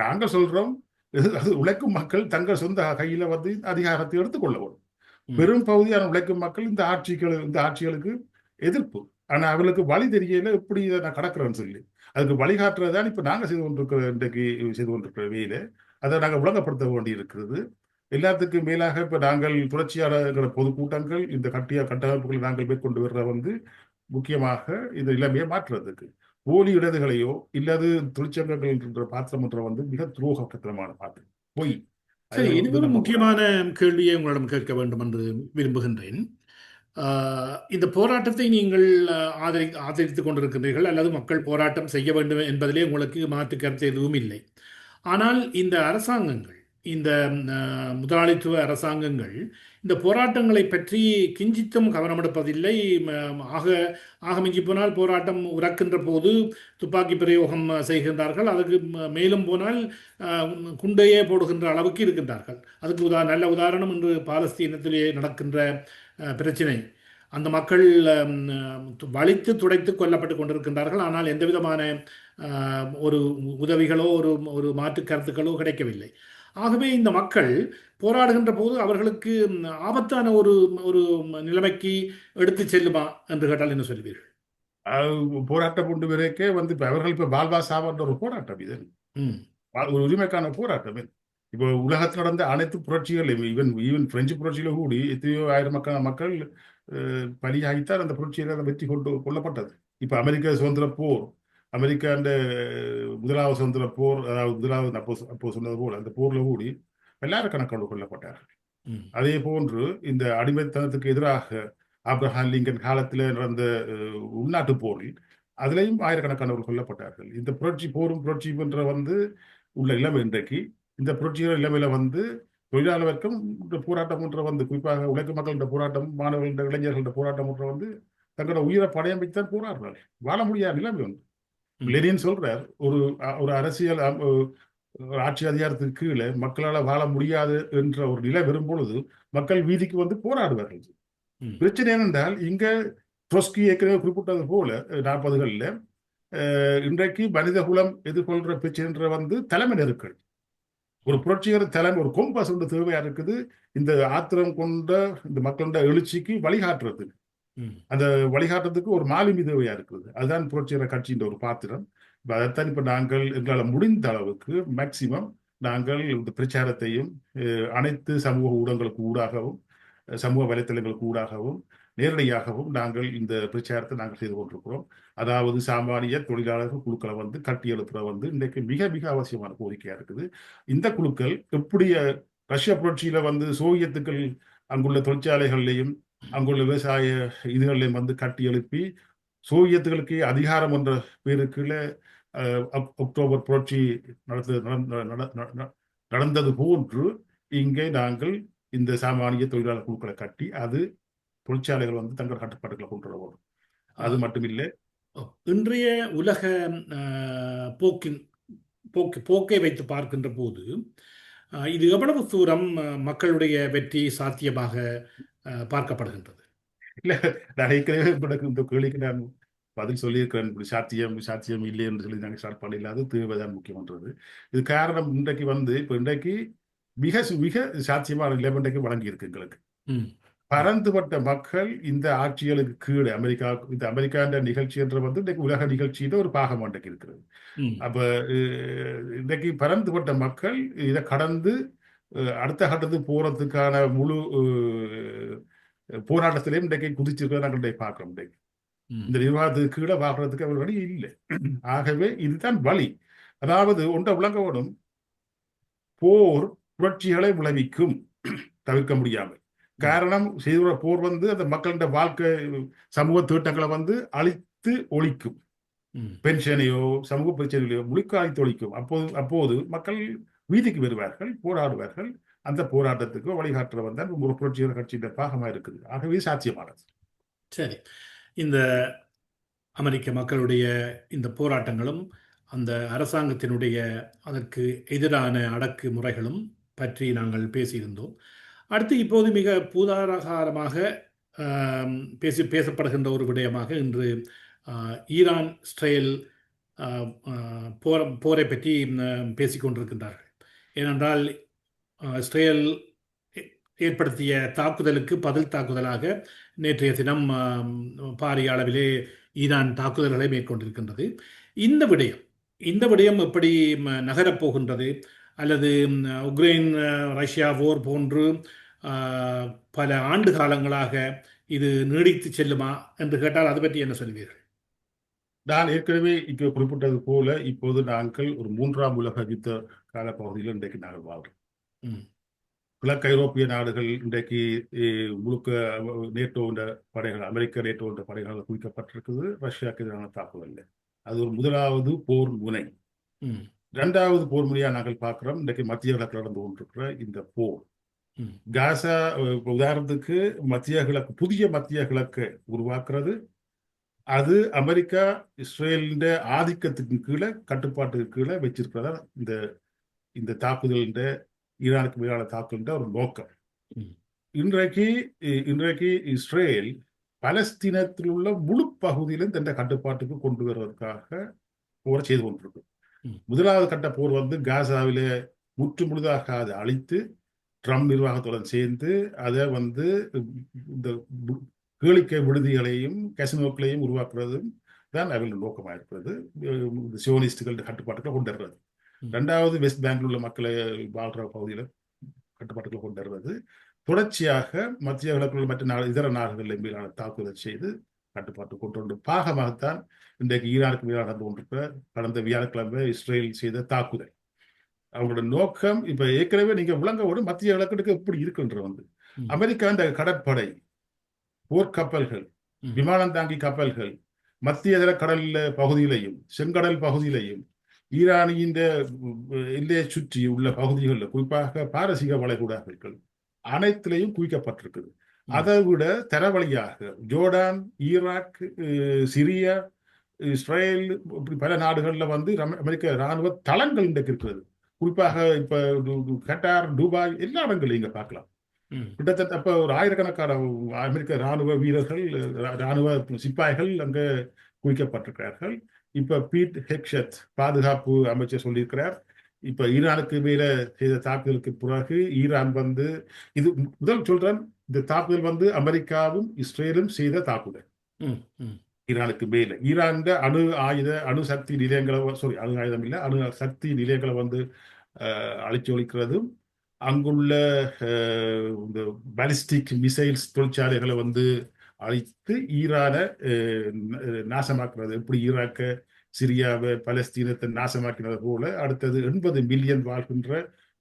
நாங்கள் சொல்றோம், அது உழைக்கும் மக்கள் தங்கள் சொந்த கையில அதிகாரத்தை எடுத்துக்கொள்ள வரும். பெரும் பகுதியான உழைக்கும் மக்கள் இந்த ஆட்சிகளுக்கு எதிர்ப்பு. ஆனா அவர்களுக்கு வழி தெரியல, எப்படி இதை நான் கடக்கிறேன்னு சொல்லி அதுக்கு வழிகாட்டுறதுதான் இப்ப நாங்க இன்றைக்கு செய்து கொண்டிருக்கிற வேலை. அதை நாங்கள் விளங்கப்படுத்த வேண்டி இருக்கிறது. எல்லாத்துக்கும் மேலாக இப்ப நாங்கள் புரட்சியாளர் பொதுக்கூட்டங்கள், இந்த கட்டமைப்புகளை நாங்கள் மேற்கொண்டு வர்ற முக்கியமாக இந்த நிலைமையை மாற்றுறதுக்கு போலி இடதுகளையோ இல்லாது தொழிற்சங்கங்கள் என்ற பாத்திரம் என்ற மிக துரோகத்தனமான பாத்திரம், பொய். சரி, இது ஒரு முக்கியமான கேள்வியை உங்களிடம் கேட்க வேண்டும் என்று விரும்புகின்றேன். இந்த போராட்டத்தை நீங்கள் ஆதரித்துக் கொண்டிருக்கின்றீர்கள் அல்லது மக்கள் போராட்டம் செய்ய வேண்டும் என்பதிலே உங்களுக்கு மாற்று கருத்து எதுவும் இல்லை. ஆனால் இந்த அரசாங்கங்கள், இந்த முதலாளித்துவ அரசாங்கங்கள் இந்த போராட்டங்களை பற்றி கிஞ்சித்தும் கவனமெடுப்பதில்லை. ஆக மிஞ்சி போனால் போராட்டம் உறக்கின்ற போது துப்பாக்கி பிரயோகம் செய்கின்றார்கள். அதுக்கு மேலும் போனால் குண்டையே போடுகின்ற அளவுக்கு இருக்கின்றார்கள். அதுக்கு நல்ல உதாரணம் இன்று பாலஸ்தீனத்திலே நடக்கின்ற பிரச்சினை. அந்த மக்கள் வலித்து துடைத்து கொல்லப்பட்டு கொண்டிருக்கின்றார்கள். ஆனால் எந்த விதமான ஒரு உதவிகளோ ஒரு மாற்று கருத்துக்களோ கிடைக்கவில்லை. ஆகவே இந்த மக்கள் போராடுகின்ற போது அவர்களுக்கு ஆபத்தான ஒரு நிலைமைக்கு எடுத்து செல்லுமா என்று கேட்டால் என்ன சொல்வீர்கள்? போராட்டம் கொண்டு வரைக்கே அவர்கள் இப்ப பால்வா சாவன்ற ஒரு போராட்டம், இது ஒரு உரிமைக்கான போராட்டம். இப்போ உலகத்தில் நடந்த அனைத்து புரட்சிகளையும், ஈவன் பிரெஞ்சு புரட்சியில கூடி எத்தனையோ ஆயிரக்கணக்கான மக்கள் பலியாகித்தான் அந்த புரட்சியில வெற்றி கொள்ளப்பட்டது. இப்ப அமெரிக்க சுதந்திர போர், அமெரிக்கா முதலாவது சுதந்திர போர், அதாவது முதலாவது அப்போ சொன்னது போல அந்த போர்ல கூடி பல்லாயிரக்கணக்கான கொல்லப்பட்டார்கள். அதே போன்று இந்த அடிமைத்தனத்துக்கு எதிராக ஆப்ரஹாம் லிங்கன் காலத்தில் நடந்த உள்நாட்டு போரில் அதுலேயும் ஆயிரக்கணக்கானவர்கள் கொல்லப்பட்டார்கள். இந்த போரும் புரட்சி என்ற உள்ள இளமை இன்றைக்கு இந்த புரட்சிகள் இளமையில தொழிலாளர் வர்க்கம் போராட்டம் என்ற குறிப்பாக உழைக்கும் மக்கள் போராட்டம், மாணவர்கள், இளைஞர்கள் போராட்டம் என்ற தங்களோட உயிரை படையம் வைத்தான் போராடுறாரு. வாழ முடியாத நிலைமை லெனின் சொல்றார், ஒரு அரசியல் ஆட்சி அதிகாரத்துக்கு கீழே மக்களால் வாழ முடியாது என்ற ஒரு நிலை வரும் பொழுது மக்கள் வீதிக்கு போராடுவார்கள். பிரச்சனை என்னென்றால், இங்க ட்ரொஸ்கி ஏற்கனவே குறிப்பிட்டது போல 40களில் இன்றைக்கு மனித குலம் எதிர்கொள்ற பிரச்சனை தலைமை நெருக்கடி. ஒரு புரட்சிகர தலைமை, ஒரு கொம்பஸ் தேவையா இருக்குது இந்த ஆத்திரம் கொண்ட இந்த மக்களோட எழுச்சிக்கு வழிகாட்டுறது. ம். அந்த வழிகாட்டுறதுக்கு ஒரு மாலுமி தேவையா இருக்குது. அதுதான் புரட்சிகர கட்சியின் ஒரு பாத்திரம். அதைத்தான் இப்ப நாங்கள் எங்களால் முடிந்த அளவுக்கு மேக்சிமம் நாங்கள் இந்த பிரச்சாரத்தையும் அனைத்து சமூக ஊடகங்களுக்கு ஊடாகவும் சமூக வலைத்தளங்களுக்கு ஊடாகவும் நேரடியாகவும் நாங்கள் இந்த பிரச்சாரத்தை நாங்கள் செய்து கொண்டிருக்கிறோம். அதாவது சாமானிய தொழிலாளர்கள் குழுக்களை வந்து கட்டி எழுப்புற வந்து இன்றைக்கு மிக மிக அவசியமான கோரிக்கையா இருக்குது. இந்த குழுக்கள் எப்படி ரஷ்ய புரட்சியில வந்து சோவியத்துக்கள் அங்குள்ள தொழிற்சாலைகள்லையும் அங்குள்ள விவசாய இதுகளையும் வந்து கட்டி எழுப்பி சோவியத்துகளுக்கு அதிகாரம் என்ற பேருக்குள்ள அக்டோபர் புரட்சி நடந்தது போன்று இங்கே நாங்கள் இந்த சாமானிய தொழிலாளர் குழுக்களை கட்டி அது தொழிற்சாலைகள் வந்து தங்கள் கட்டுப்பாடுகளை கொண்டு வர வேண்டும். அது மட்டுமில்லை, இன்றைய உலக போக்கை வைத்து பார்க்கின்ற போது இது எவ்வளவு தூரம் மக்களுடைய வெற்றி சாத்தியமாக பார்க்கப்படுகின்றது? இல்ல, நான் ஏற்கனவே இந்த கேள்விக்கு நான் பதில் சொல்லியிருக்கிறேன். சாத்தியம் இல்லை என்று சொல்லி நாங்கள் ஸ்டார்ட் பண்ணல. அது தேவைதான் முக்கியம்ன்றது. இது காரணம் இன்றைக்கு வந்து இன்றைக்கு மிக மிக சாத்தியமான நிலைமை இன்றைக்கு வழங்கி இருக்கு எங்களுக்கு. பரந்துபட்ட மக்கள் இந்த ஆட்சிகளுக்கு கீழே இந்த அமெரிக்கா என்ற நிகழ்ச்சி என்ற வந்து இன்றைக்கு உலக நிகழ்ச்சியில ஒரு பாகம் இன்றைக்கு இருக்கிறது. அப்ப இன்றைக்கு பரந்துபட்ட மக்கள் இதை கடந்து அடுத்த கட்டத்துக்கு போறதுக்கான முழு போராட்டத்திலையும் இன்றைக்கு குதிச்சிருக்கிறத நாங்கள் பார்க்கிறோம். இன்றைக்கு இந்த நிர்வாகத்துக்கு கீழே பார்க்கறதுக்கு அவர் வழி இல்லை. ஆகவே இதுதான் வழி. அதாவது ஒன்றை விளங்கப்படும், போர் புரட்சிகளை விளைவிக்கும் தவிர்க்க முடியாமல். காரணம், செய்த போர் வந்து அந்த மக்களின் வாழ்க்கை சமூக திட்டங்களை வந்து அழித்து ஒழிக்கும். பென்ஷனையோ சமூக பிரச்சனைகளையோ முழுக்க அழித்து ஒழிக்கும். அப்போது மக்கள் வீதிக்கு வருவார்கள், போராடுவார்கள். அந்த போராட்டத்துக்கு வழிகாட்டுற வந்தால் ஒரு புரட்சிகர கட்சியின் பாகமாக இருக்குது. ஆகவே சாத்தியமானது. சரி, இந்த அமெரிக்க மக்களுடைய இந்த போராட்டங்களும் அந்த அரசாங்கத்தினுடைய அதற்கு எதிரான அடக்கு முறைகளும் பற்றி நாங்கள் பேசியிருந்தோம். அடுத்து இப்போது மிக பூதாகாரமாக பேசப்படுகின்ற ஒரு விடயமாக இன்று ஈரான் இஸ்ரேல் போரை பற்றி பேசிக்கொண்டிருக்கின்றார்கள். ஏனென்றால் இஸ்ரேல் ஏற்படுத்திய தாக்குதலுக்கு பதில் தாக்குதலாக நேற்றைய தினம் பாரிய அளவிலே ஈரான் தாக்குதல்களை மேற்கொண்டிருக்கின்றது. இந்த விடயம் எப்படி நகரப்போகின்றது, அல்லது உக்ரைன் ரஷ்யா போர் போன்று பல ஆண்டு காலங்களாக இது நீடித்து செல்லுமா என்று கேட்டால் அது பற்றி என்ன சொல்வீர்கள்? நான் ஏற்கனவே இங்கே குறிப்பிட்டது போல இப்போது நாங்கள் ஒரு 3ஆம் உலக யுத்த காலப்பகுதியில் இன்றைக்கு நாங்கள் வாழ்றோம். கிழக்கு ஐரோப்பிய நாடுகள் இன்றைக்கு முழுக்க நேட்டோ என்ற படைகள், அமெரிக்க நேட்டோ என்ற படைகளால் குவிக்கப்பட்டிருக்குது ரஷ்யாவுக்கு எதிரான தாக்குதல். அது ஒரு முதலாவது போர் முனை. 2வது போர் முனையா நாங்கள் பார்க்கிறோம் இன்றைக்கு மத்திய கிழக்கு நடந்து கொண்டிருக்கிற இந்த போர். காசா உதாரணத்துக்கு புதிய மத்திய கிழக்கு உருவாக்குறது அது அமெரிக்கா இஸ்ரேலின் ஆதிக்கத்துக்கு கீழே கட்டுப்பாட்டுக்கு கீழே வச்சிருக்கிறதா இந்த தாக்குதல் ஈரானுக்கு மீதான தாக்குதல் ஒரு நோக்கம். இன்றைக்கு இஸ்ரேல் பலஸ்தீனத்தில் உள்ள முழு பகுதியிலும் தன் கட்டுப்பாட்டுக்கு கொண்டு வருவதற்காக போர் செய்து கொண்டிருக்கு. முதலாவது கட்ட போர் வந்து காசாவிலே முற்று முழுதாக அதை அழித்து ட்ரம்ப் நிர்வாகத்துடன் சேர்ந்து அதை வந்து இந்த கேளிக்கை விடுதிகளையும் கசினோக்களையும் உருவாக்குறதும் தான் அவர்கள் நோக்கமாக இருக்கிறது. சியோனிஸ்டுகள் கட்டுப்பாட்டுகளை கொண்டு வருவது. 2வது வெஸ்ட் பேங்கில் உள்ள மக்களை வாழ்கிற பகுதியில் கட்டுப்பாட்டுகளை கொண்டு வருவது. தொடர்ச்சியாக மத்திய கிழக்கில் மற்ற இதர நாடுகளின் மீதான தாக்குதல் செய்து கட்டுப்பாட்டு கொண்டு வந்து பாகமாகத்தான் இன்றைக்கு ஈரானுக்கு மீதான நடந்து கொண்டிருக்கிற கடந்த வியாழக்கிழமை இஸ்ரேல் செய்த தாக்குதல். அவங்களோட நோக்கம் இப்ப ஏற்கனவே நீங்க விளங்கவோடு மத்திய கிழக்கு எப்படி இருக்குன்ற வந்து அமெரிக்கா இந்த கடற்படை போர்க்கப்பல்கள், விமானம் தாங்கி கப்பல்கள் மத்திய கடல் பகுதியிலையும் செங்கடல் பகுதியிலையும் ஈரானியின் எல்லையை சுற்றி உள்ள பகுதிகளில் குறிப்பாக பாரசீக வளைகுடாக்கள் அனைத்திலையும் குவிக்கப்பட்டிருக்குது. அதை விட தரவழியாக ஜோர்டான், ஈராக், சிரியா, இஸ்ரேல் இப்படி பல நாடுகளில் வந்து அமெரிக்க இராணுவ தளங்கள் இன்றைக்கு இருக்கிறது. குறிப்பாக இப்ப கட்டார், துபாய் எல்லா இடங்களையும் இங்க பார்க்கலாம். கிட்டத்தட்ட அப்ப ஒரு ஆயிரக்கணக்கான அமெரிக்க இராணுவ வீரர்கள், இராணுவ சிப்பாய்கள் அங்க குவிக்கப்பட்டிருக்கிறார்கள். இப்ப பீட் ஹெக்ஷத் பாதுகாப்பு அமைச்சர் சொல்லியிருக்கிறார், இப்ப ஈரானுக்கு மேல செய்த தாக்குதலுக்கு பிறகு ஈரான் வந்து இது முதல் சொல்றேன், இந்த தாக்குதல் வந்து அமெரிக்காவும் இஸ்ரேலும் செய்த தாக்குதல். ம், ம், ஈரானுக்கு மேல ஈரான் அணு சக்தி நிலையங்களை சாரி அணு ஆயுதம் இல்லை, அணு சக்தி நிலையங்களை வந்து அழிச்சு ஒழிக்கிறதும், அங்குள்ள இந்த பாலிஸ்டிக் மிசைல்ஸ் தொழிற்சாலைகளை வந்து அழித்து ஈரானை நாசமாக்குறது. எப்படி ஈராக்க, சிரியாவை, பலஸ்தீனத்தை நாசமாக்கினது போல அடுத்தது 80 மில்லியன் வாழ்கின்ற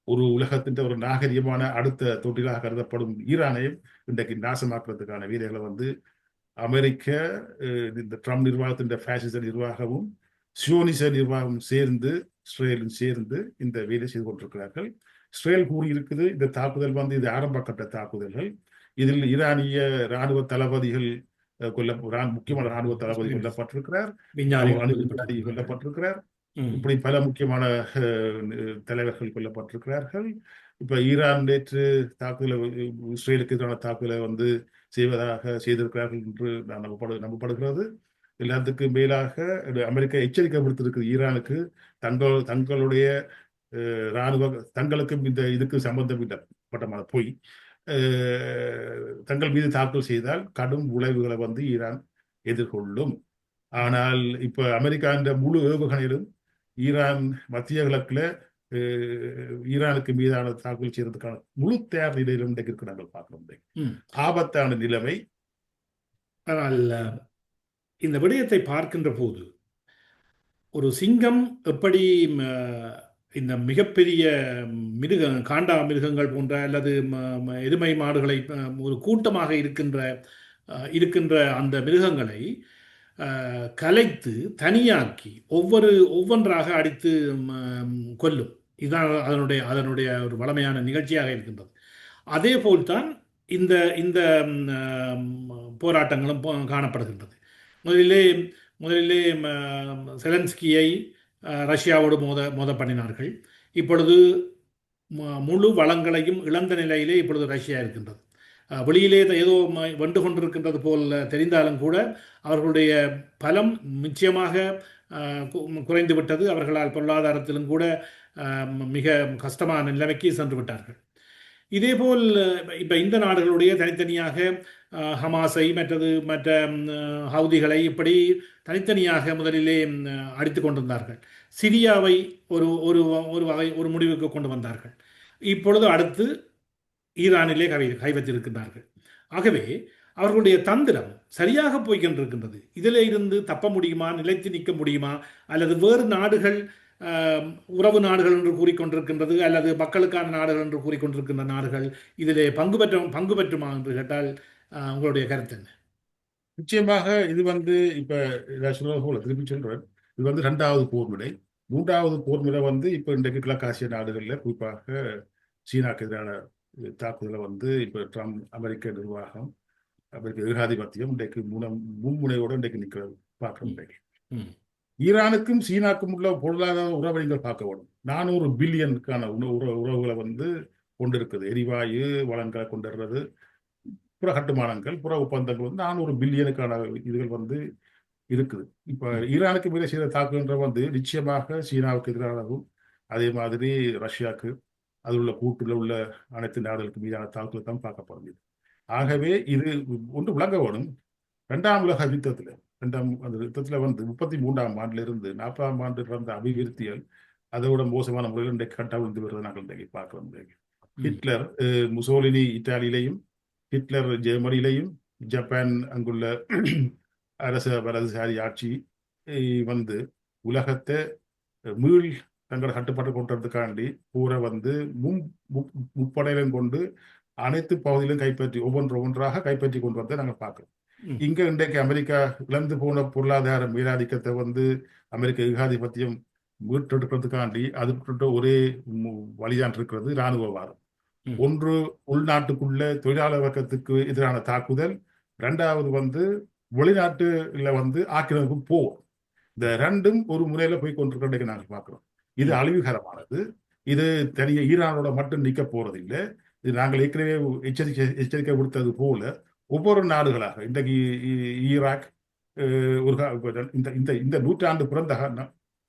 ஒரு உலகத்தின் ஒரு நாகரிகமான அடுத்த தொட்டிலாக கருதப்படும் ஈரானையும் இன்றைக்கு நாசமாக்குறதுக்கான வீரர்களை வந்து அமெரிக்க இந்த ட்ரம்ப் நிர்வாகத்தின் ஃபேசிச நிர்வாகமும் சியோனிச நிர்வாகம் சேர்ந்து இஸ்ரேலும் சேர்ந்து இந்த வேலை செய்து கொண்டிருக்கிறார்கள். இஸ்ரேல் கூறியிருக்குது இந்த தாக்குதல் வந்து இது ஆரம்ப கட்ட தாக்குதல்கள், இதில் ஈரானிய இராணுவ தளபதிகள் முக்கியமான இராணுவ தளபதி கொல்லப்பட்டிருக்கிறார், அணு கொல்லப்பட்டிருக்கிறார், இப்படி பல முக்கியமான தலைவர்கள் கொல்லப்பட்டிருக்கிறார்கள். இப்ப ஈரான் நேற்று தாக்குதலை, இஸ்ரேலுக்கு எதிரான தாக்குதலை வந்து செய்திருக்கிறார்கள் என்று நம்பப்படுகிறது. எல்லாத்துக்கும் மேலாக அமெரிக்கா எச்சரிக்கை விடுத்திருக்கு ஈரானுக்கு, தங்களுடைய இராணுவ தங்களுக்கும் இந்த இதுக்கு சம்பந்தம் இல்லப்பட்டமான போய் தங்கள் மீது தாக்குதல் செய்தால் கடும் விளைவுகளை வந்து ஈரான் எதிர்கொள்ளும். ஆனால் இப்ப அமெரிக்கா என்ற முழு ஏவுகணையிலும் ஈரான் மத்திய கிழக்குல ஈரானுக்கு மீதான தாக்குதல் செய்யறதுக்கான முழு தயார் நிலையிலும் இன்றைக்கு நாங்கள் பார்க்கிறோம். ஆபத்தான நிலைமை. ஆனால் இந்த விடயத்தை பார்க்கின்ற போது ஒரு சிங்கம் எப்படி இந்த மிகப்பெரிய காண்டா மிருகங்கள் போன்ற அல்லது எருமை மாடுகளை ஒரு கூட்டமாக இருக்கின்ற அந்த மிருகங்களை கலைத்து தனியாக்கி ஒவ்வொன்றாக அடித்து கொல்லும். இதுதான் அதனுடைய ஒரு வளமையான நிகழ்ச்சியாக இருக்கின்றது. அதே போல்தான் இந்த இந்த போராட்டங்களும் காணப்படுகின்றது. முதலிலே செலன்ஸ்கியை ரஷ்யாவோடு மோத பண்ணினார்கள். இப்பொழுது முழு வளங்களையும் இழந்த நிலையிலே இப்பொழுது ரஷ்யா இருக்கின்றது. வெளியிலே ஏதோ வென்று கொண்டிருக்கின்றது போல் தெரிந்தாலும் கூட அவர்களுடைய பலம் நிச்சயமாக குறைந்து விட்டது. அவர்களால் பொருளாதாரத்திலும் கூட மிக கஷ்டமான நிலைமைக்கு சென்று விட்டார்கள். இதேபோல் இப்போ இந்த நாடுகளுடைய தனித்தனியாக ஹமாஸை மற்ற ஹவுதிகளை இப்படி தனித்தனியாக முதலிலே அடித்து கொண்டிருந்தார்கள். சிரியாவை ஒரு முடிவுக்கு கொண்டு வந்தார்கள். இப்பொழுது அடுத்து ஈரானிலே கை வைத்திருக்கின்றார்கள். ஆகவே அவர்களுடைய தந்திரம் சரியாக போய்கொண்டிருக்கின்றது. இதில் இருந்து தப்ப முடியுமா, நிலைத்து நிற்க முடியுமா, அல்லது வேறு நாடுகள் உறவு நாடுகள் என்று கூறிக்கொண்டிருக்கின்றது அல்லது மக்களுக்கான நாடுகள் என்று கூறிக்கொண்டிருக்கின்ற நாடுகள் இதிலே பங்கு பெற்றுமா என்று கேட்டால் உங்களுடைய கருத்து என்ன? நிச்சயமாக இது வந்து இப்ப சொல்றது போல திருப்பி சொல்றேன், இது வந்து 2வது போர் முறை. 3வது போர் முறை வந்து இப்ப இன்றைக்கு கிழக்காசிய நாடுகள்ல குறிப்பாக சீனாக்கு எதிரான தாக்குதலை வந்து இப்ப ட்ரம்ப் அமெரிக்க நிர்வாகம், அமெரிக்க ஏகாதிபத்தியம் இன்றைக்கு முன்முனையோடு இன்றைக்கு நிற்கிறது பார்க்கிறோம். இன்றைக்கு ஈரானுக்கும் சீனாக்கும் உள்ள பொருளாதார உறவை நீங்கள் பார்க்க வேண்டும். 400 பில்லியனுக்கான உறவுகளை வந்து கொண்டிருக்குது. எரிவாயு வளங்களை கொண்டுறது, புற கட்டுமானங்கள், புற ஒப்பந்தங்கள் வந்து 400 பில்லியனுக்கான இதுகள் வந்து இருக்குது. இப்ப ஈரானுக்கு மேலே செய்த தாக்குதல் வந்து நிச்சயமாக சீனாவுக்கு எதிரானதும் அதே மாதிரி ரஷ்யாவுக்கு அதில் உள்ள கூட்டுல உள்ள அனைத்து நாடுகளுக்கு மீதான தாக்குதல் தான் பார்க்கப்படுது. ஆகவே இது ஒன்று விளங்க வேணும். 2ஆம் உலக யுத்தத்துல வந்து 33ஆம் ஆண்டுல இருந்து 40ஆம் ஆண்டு இருந்த அபிவிருத்திகள் அதோட மோசமான முறையில் இன்றைக்கு கட்டவிழ்ந்து வருவதை நாங்கள் இன்றைக்கு பார்க்கிறோம். ஹிட்லர், முசோலினி இத்தாலியிலையும், ஹிட்லர் ஜெர்மனியிலையும், ஜப்பான் அங்குள்ள வலதுசாரி ஆட்சி வந்து உலகத்தை மீள் தங்களை கட்டுப்பாட்டு கொண்டதுக்காண்டி பூரா வந்து முப்படையிலும் கொண்டு அனைத்து பகுதியிலும் கைப்பற்றி ஒவ்வொன்றாக கைப்பற்றி கொண்டு வந்த நாங்கள் பார்க்கிறோம். இங்க இன்றைக்கு அமெரிக்கா இழந்து போன பொருளாதார மேலாதிக்கத்தை வந்து அமெரிக்க ஏகாதிபத்தியம் மீட்டெடுக்கிறதுக்காண்டி அது ஒரே வழிதான் இருக்கிறது இராணுவவாதம். ஒன்று உள்நாட்டுக்குள்ள தொழிலாளர் வர்க்கத்துக்கு எதிரான தாக்குதல், 2வது வந்து வெளிநாட்டுல வந்து ஆக்கிரமிப்பு போர். இந்த 2ம் ஒரு முறையில போய் கொண்டிருக்க நாங்கள் பார்க்கிறோம். இது அழிவுகரமானது. இது தனிய ஈரானோட மட்டும் நிற்க போறதில்லை. இது நாங்கள் ஏற்கனவே எச்சரிக்கை விடுத்தது போல ஒவ்வொரு நாடுகளாக இன்றைக்கு ஈராக் இந்த நூற்றாண்டு பிறந்த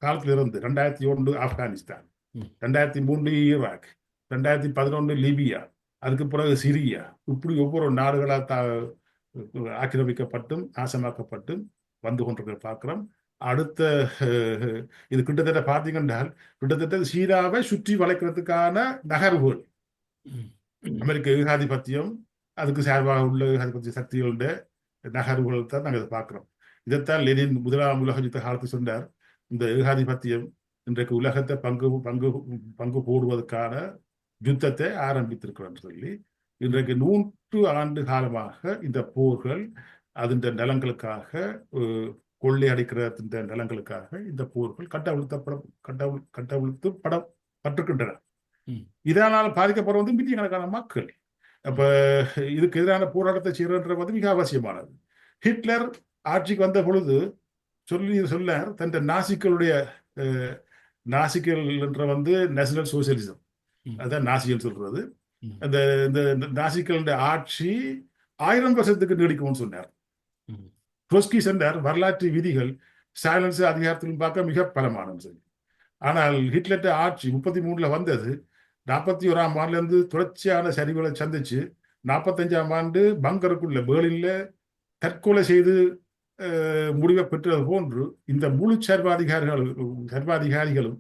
காலத்திலிருந்து 2001 ஆப்கானிஸ்தான், ம். 2003 ஈராக், 2011 லிபியா, அதுக்கு பிறகு சிரியா, இப்படி ஒவ்வொரு நாடுகளாக ஆக்கிரமிக்கப்பட்டும் நாசமாக்கப்பட்டும் வந்து கொண்டிருக்க பார்க்கிறோம். அடுத்த இது கிட்டத்தட்ட பார்த்தீங்கன்னா கிட்டத்தட்ட சீராவை சுற்றி வளைக்கிறதுக்கான நகர்வுகள் ம். ம். அமெரிக்க ஏகாதிபத்தியம் அதுக்கு சார்பாக உள்ள ஏகாதிபத்திய சக்திகளுடைய நகர்வுகள் தான் நாங்கள் பார்க்கிறோம். இதைத்தான் லெனின் முதலாம் உலக யுத்த காலத்தில் சொன்னார், இந்த ஏகாதிபத்தியம் இன்றைக்கு உலகத்தை பங்கு பங்கு பங்கு போடுவதற்கான யுத்தத்தை ஆரம்பித்திருக்கிறோம் சொல்லி. இன்றைக்கு 100 ஆண்டு காலமாக இந்த போர்கள் அதன் நலங்களுக்காக கொள்ளையடிக்கிற இந்த நலங்களுக்காக இந்த போர்கள் கட்டவிழ்த்து பட்டிருக்கின்றன. இதனால் பாதிக்கப்படுவது மில்லியக்கணக்கான மக்கள். அப்ப இதுக்கு எதிரான போராட்டத்தை செய்யறது வந்து மிக அவசியமானது. ஹிட்லர் ஆட்சிக்கு வந்த பொழுது சொல்ல தன் நாசிக்களுடைய நாசிக்கள் என்ற வந்து நேஷனல் சோசியலிசம், அதான் நாசிகள் சொல்றது, அந்த நாசிக்களுடைய ஆட்சி 1000 வருஷத்துக்கு நீடிக்கும்னு சொன்னார். ட்ரொட்ஸ்கி சொன்னார், வரலாற்று விதிகள் சைலன்ஸ் அதிகாரத்திலும் பார்க்க மிக பலமானது சொல்லி. ஆனால் ஹிட்லர் ஆட்சி 33 வந்தது. 41ஆம் ஆண்டுலேருந்து தொடர்ச்சியான சரிவுகளை சந்திச்சு 45ஆம் ஆண்டு பங்கருக்குள்ள பேர்லின்ல தற்கொலை செய்து முடிவை பெற்றது போன்று இந்த முழு சர்வாதிகாரிகளும்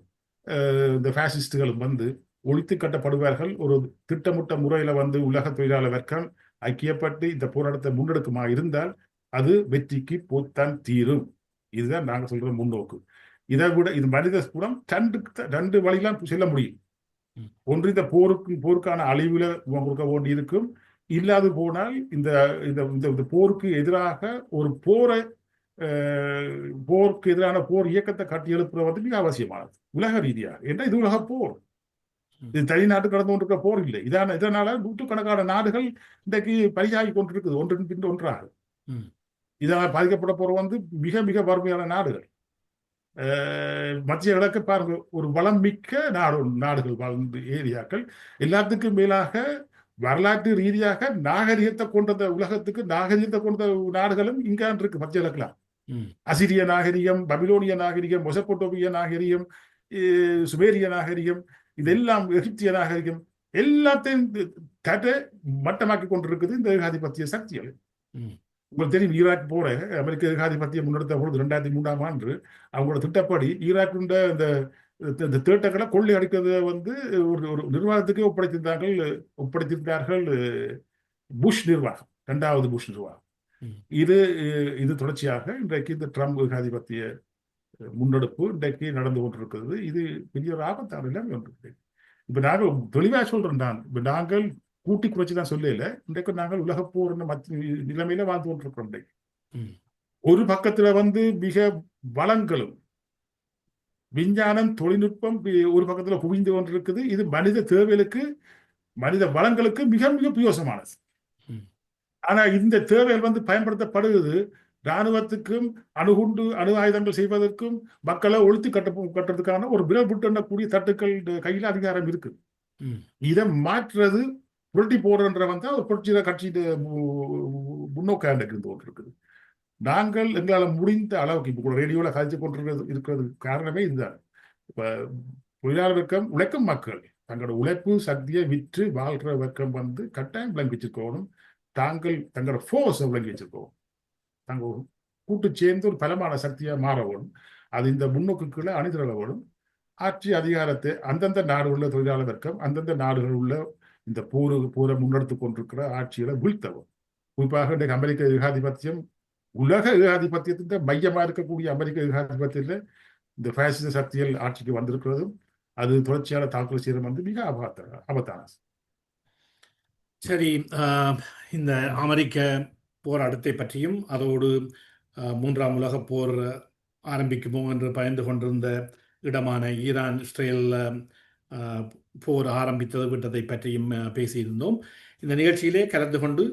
இந்த பாசிஸ்டுகளும் வந்து ஒழித்து கட்டப்படுவார்கள். ஒரு திட்டமிட்ட முறையில வந்து உலக தொழிலாளர் வர்க்கம் ஐக்கியப்பட்டு இந்த போராட்டத்தை முன்னெடுக்குமா இருந்தால் அது வெற்றிக்கு போத்தான் தீரும். இதுதான் நாங்க சொல்ற முன்னோக்கு. இதை விட இது மனித குலம் ரெண்டு வழியெல்லாம் செல்ல முடியும். ஒன்று இந்த போருக்கான அழிவுல கொடுக்க வேண்டி இருக்கும். இல்லாது போனால் இந்த போருக்கு எதிராக ஒரு போருக்கு எதிரான போர் இயக்கத்தை கட்டி எழுப்புறது வந்து மிக அவசியமானது உலக ரீதியாக. ஏன்னா இது உலக போர், இது தனி நாட்டு கடந்து கொண்டிருக்கிற போர் இல்லை. இதனால நூற்றுக்கணக்கான நாடுகள் இன்றைக்கு பரிசாகி கொண்டிருக்குது ஒன்றின் பின் ஒன்றாக. இதனால் பாதிக்கப்பட போற வந்து மிக மிக வறுமையான நாடுகள். மத்திய கிழக்கு பாருங்க, ஒரு வளம் மிக்க நாடுகள் வாழ்ந்த ஏரியாக்கள். எல்லாத்துக்கும் மேலாக வரலாற்று ரீதியாக நாகரிகத்தை கொண்ட உலகத்துக்கு நாகரிகத்தை கொண்ட நாடுகளும் இங்கான் இருக்கு மத்திய கிழக்குல. அசிரிய நாகரிகம், பபிலோனிய நாகரிகம், மொசப்பொட்டோமிய நாகரிகம், சுமேரிய நாகரிகம், இதெல்லாம் எகிப்திய நாகரிகம், எல்லாத்தையும் மட்டமாக்கி கொண்டிருக்குது இந்த ஏகாதிபத்திய சக்திகள். உங்களுக்கு தெரியும், ஈராக் போற அமெரிக்க ஏகாதிபத்தியம் முன்னெடுத்த பொழுது 2003ஆம் ஆண்டு அவங்களோட திட்டப்படி ஈராக்குண்ட இந்த தேட்டங்களை கொள்ளை அடிக்கிறது வந்து ஒரு நிர்வாகத்துக்கே ஒப்படைத்திருந்தார்கள் புஷ் நிர்வாகம், 2வது புஷ் நிர்வாகம். இது தொடர்ச்சியாக இன்றைக்கு இந்த ட்ரம்ப் ஏகாதிபத்திய முன்னெடுப்பு இன்றைக்கு நடந்து கொண்டிருக்கிறது. இது பெரிய ஒரு ஆபத்தான நிலைமை ஒன்று. இப்ப நாங்கள் தெளிவாக சொல்றோம், நாங்கள் கூட்டி குறைச்சிதான் சொல்லல, இன்றைக்கு நாங்கள் உலக போர் நிலைமையில வாழ்ந்து கொண்டிருக்கிறோம். ஒரு பக்கத்துல வந்து மிக வளங்களும் விஞ்ஞானம் தொழில்நுட்பம் ஒரு பக்கத்துல குவிந்து கொண்டிருக்குது. இது மனித தேவைகளுக்கு மனித வளங்களுக்கு மிக மிக பிரயோசமானது. ஆனா இந்த தேவைகள் வந்து பயன்படுத்தப்படுவது இராணுவத்துக்கும் அணுகுண்டு அணு ஆயுதங்கள் செய்வதற்கும் மக்களை ஒழித்து கட்டுறதுக்கான ஒரு விரல் விட்டு எண்ணக்கூடிய தட்டுக்கள் கையில அதிகாரம் இருக்கு. இதை மாற்றுறது புரட்டி போடுறன்ற ஒரு புரட்சியில கட்சியிட முன்னோக்க இருக்குது. நாங்கள் எங்களால் முடிந்த அளவுக்கு இப்ப கூட ரேடியோல கழிச்சு இருக்கிறது காரணமே இதுதான். இப்ப தொழிலாளர் வர்க்கம், உழைக்கும் மக்கள் தங்களோட உழைப்பு சக்தியை விற்று வாழ்ற வர்க்கம் வந்து கட்டாயம் விளங்கி வச்சிருக்கணும். தங்களோட ஃபோர்ஸ் விளங்கி வச்சிருக்கணும். தாங்க கூட்டு சேர்ந்து ஒரு பலமான சக்தியா மாறவும், அது இந்த முன்னோக்குகளை அணிதிரளவும், ஆட்சி அதிகாரத்தை அந்தந்த நாடு உள்ள தொழிலாளர் வர்க்கம் அந்தந்த நாடுகள் உள்ள இந்த போரை முன்னெடுத்து கொண்டிருக்கிற ஆட்சிகளை வீழ்த்தவும். குறிப்பாக இன்றைக்கு அமெரிக்க ஏகாதிபத்தியம் உலக ஏகாதிபத்தியத்தின் மையமா இருக்கக்கூடிய அமெரிக்க ஏகாதிபத்தியத்தில் இந்த பாசிச சக்திகள் ஆட்சிக்கு வந்திருக்கிறதும் அது தொடர்ச்சியான தாக்குதல் செய்யறது வந்து மிக ஆபத்தான. சரி, இந்த அமெரிக்க போராட்டத்தை பற்றியும் அதோடு 3ஆம் உலக போர் ஆரம்பிக்குமோ என்று பயந்து கொண்டிருந்த இடமான ஈரான் இஸ்ரேல் போர் ஆரம்பித்தது விட்டதை பற்றியும் பேசியிருந்தோம். இந்த நிகழ்ச்சியிலே கலந்து கொண்டு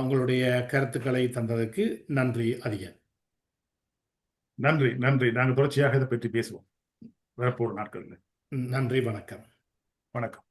உங்களுடைய கருத்துக்களை தந்ததற்கு நன்றி அதிகம். நன்றி. நாங்கள் தொடர்ச்சியாக இதை பற்றி பேசுவோம் வரப்போற நாட்களில். நன்றி, வணக்கம். வணக்கம்.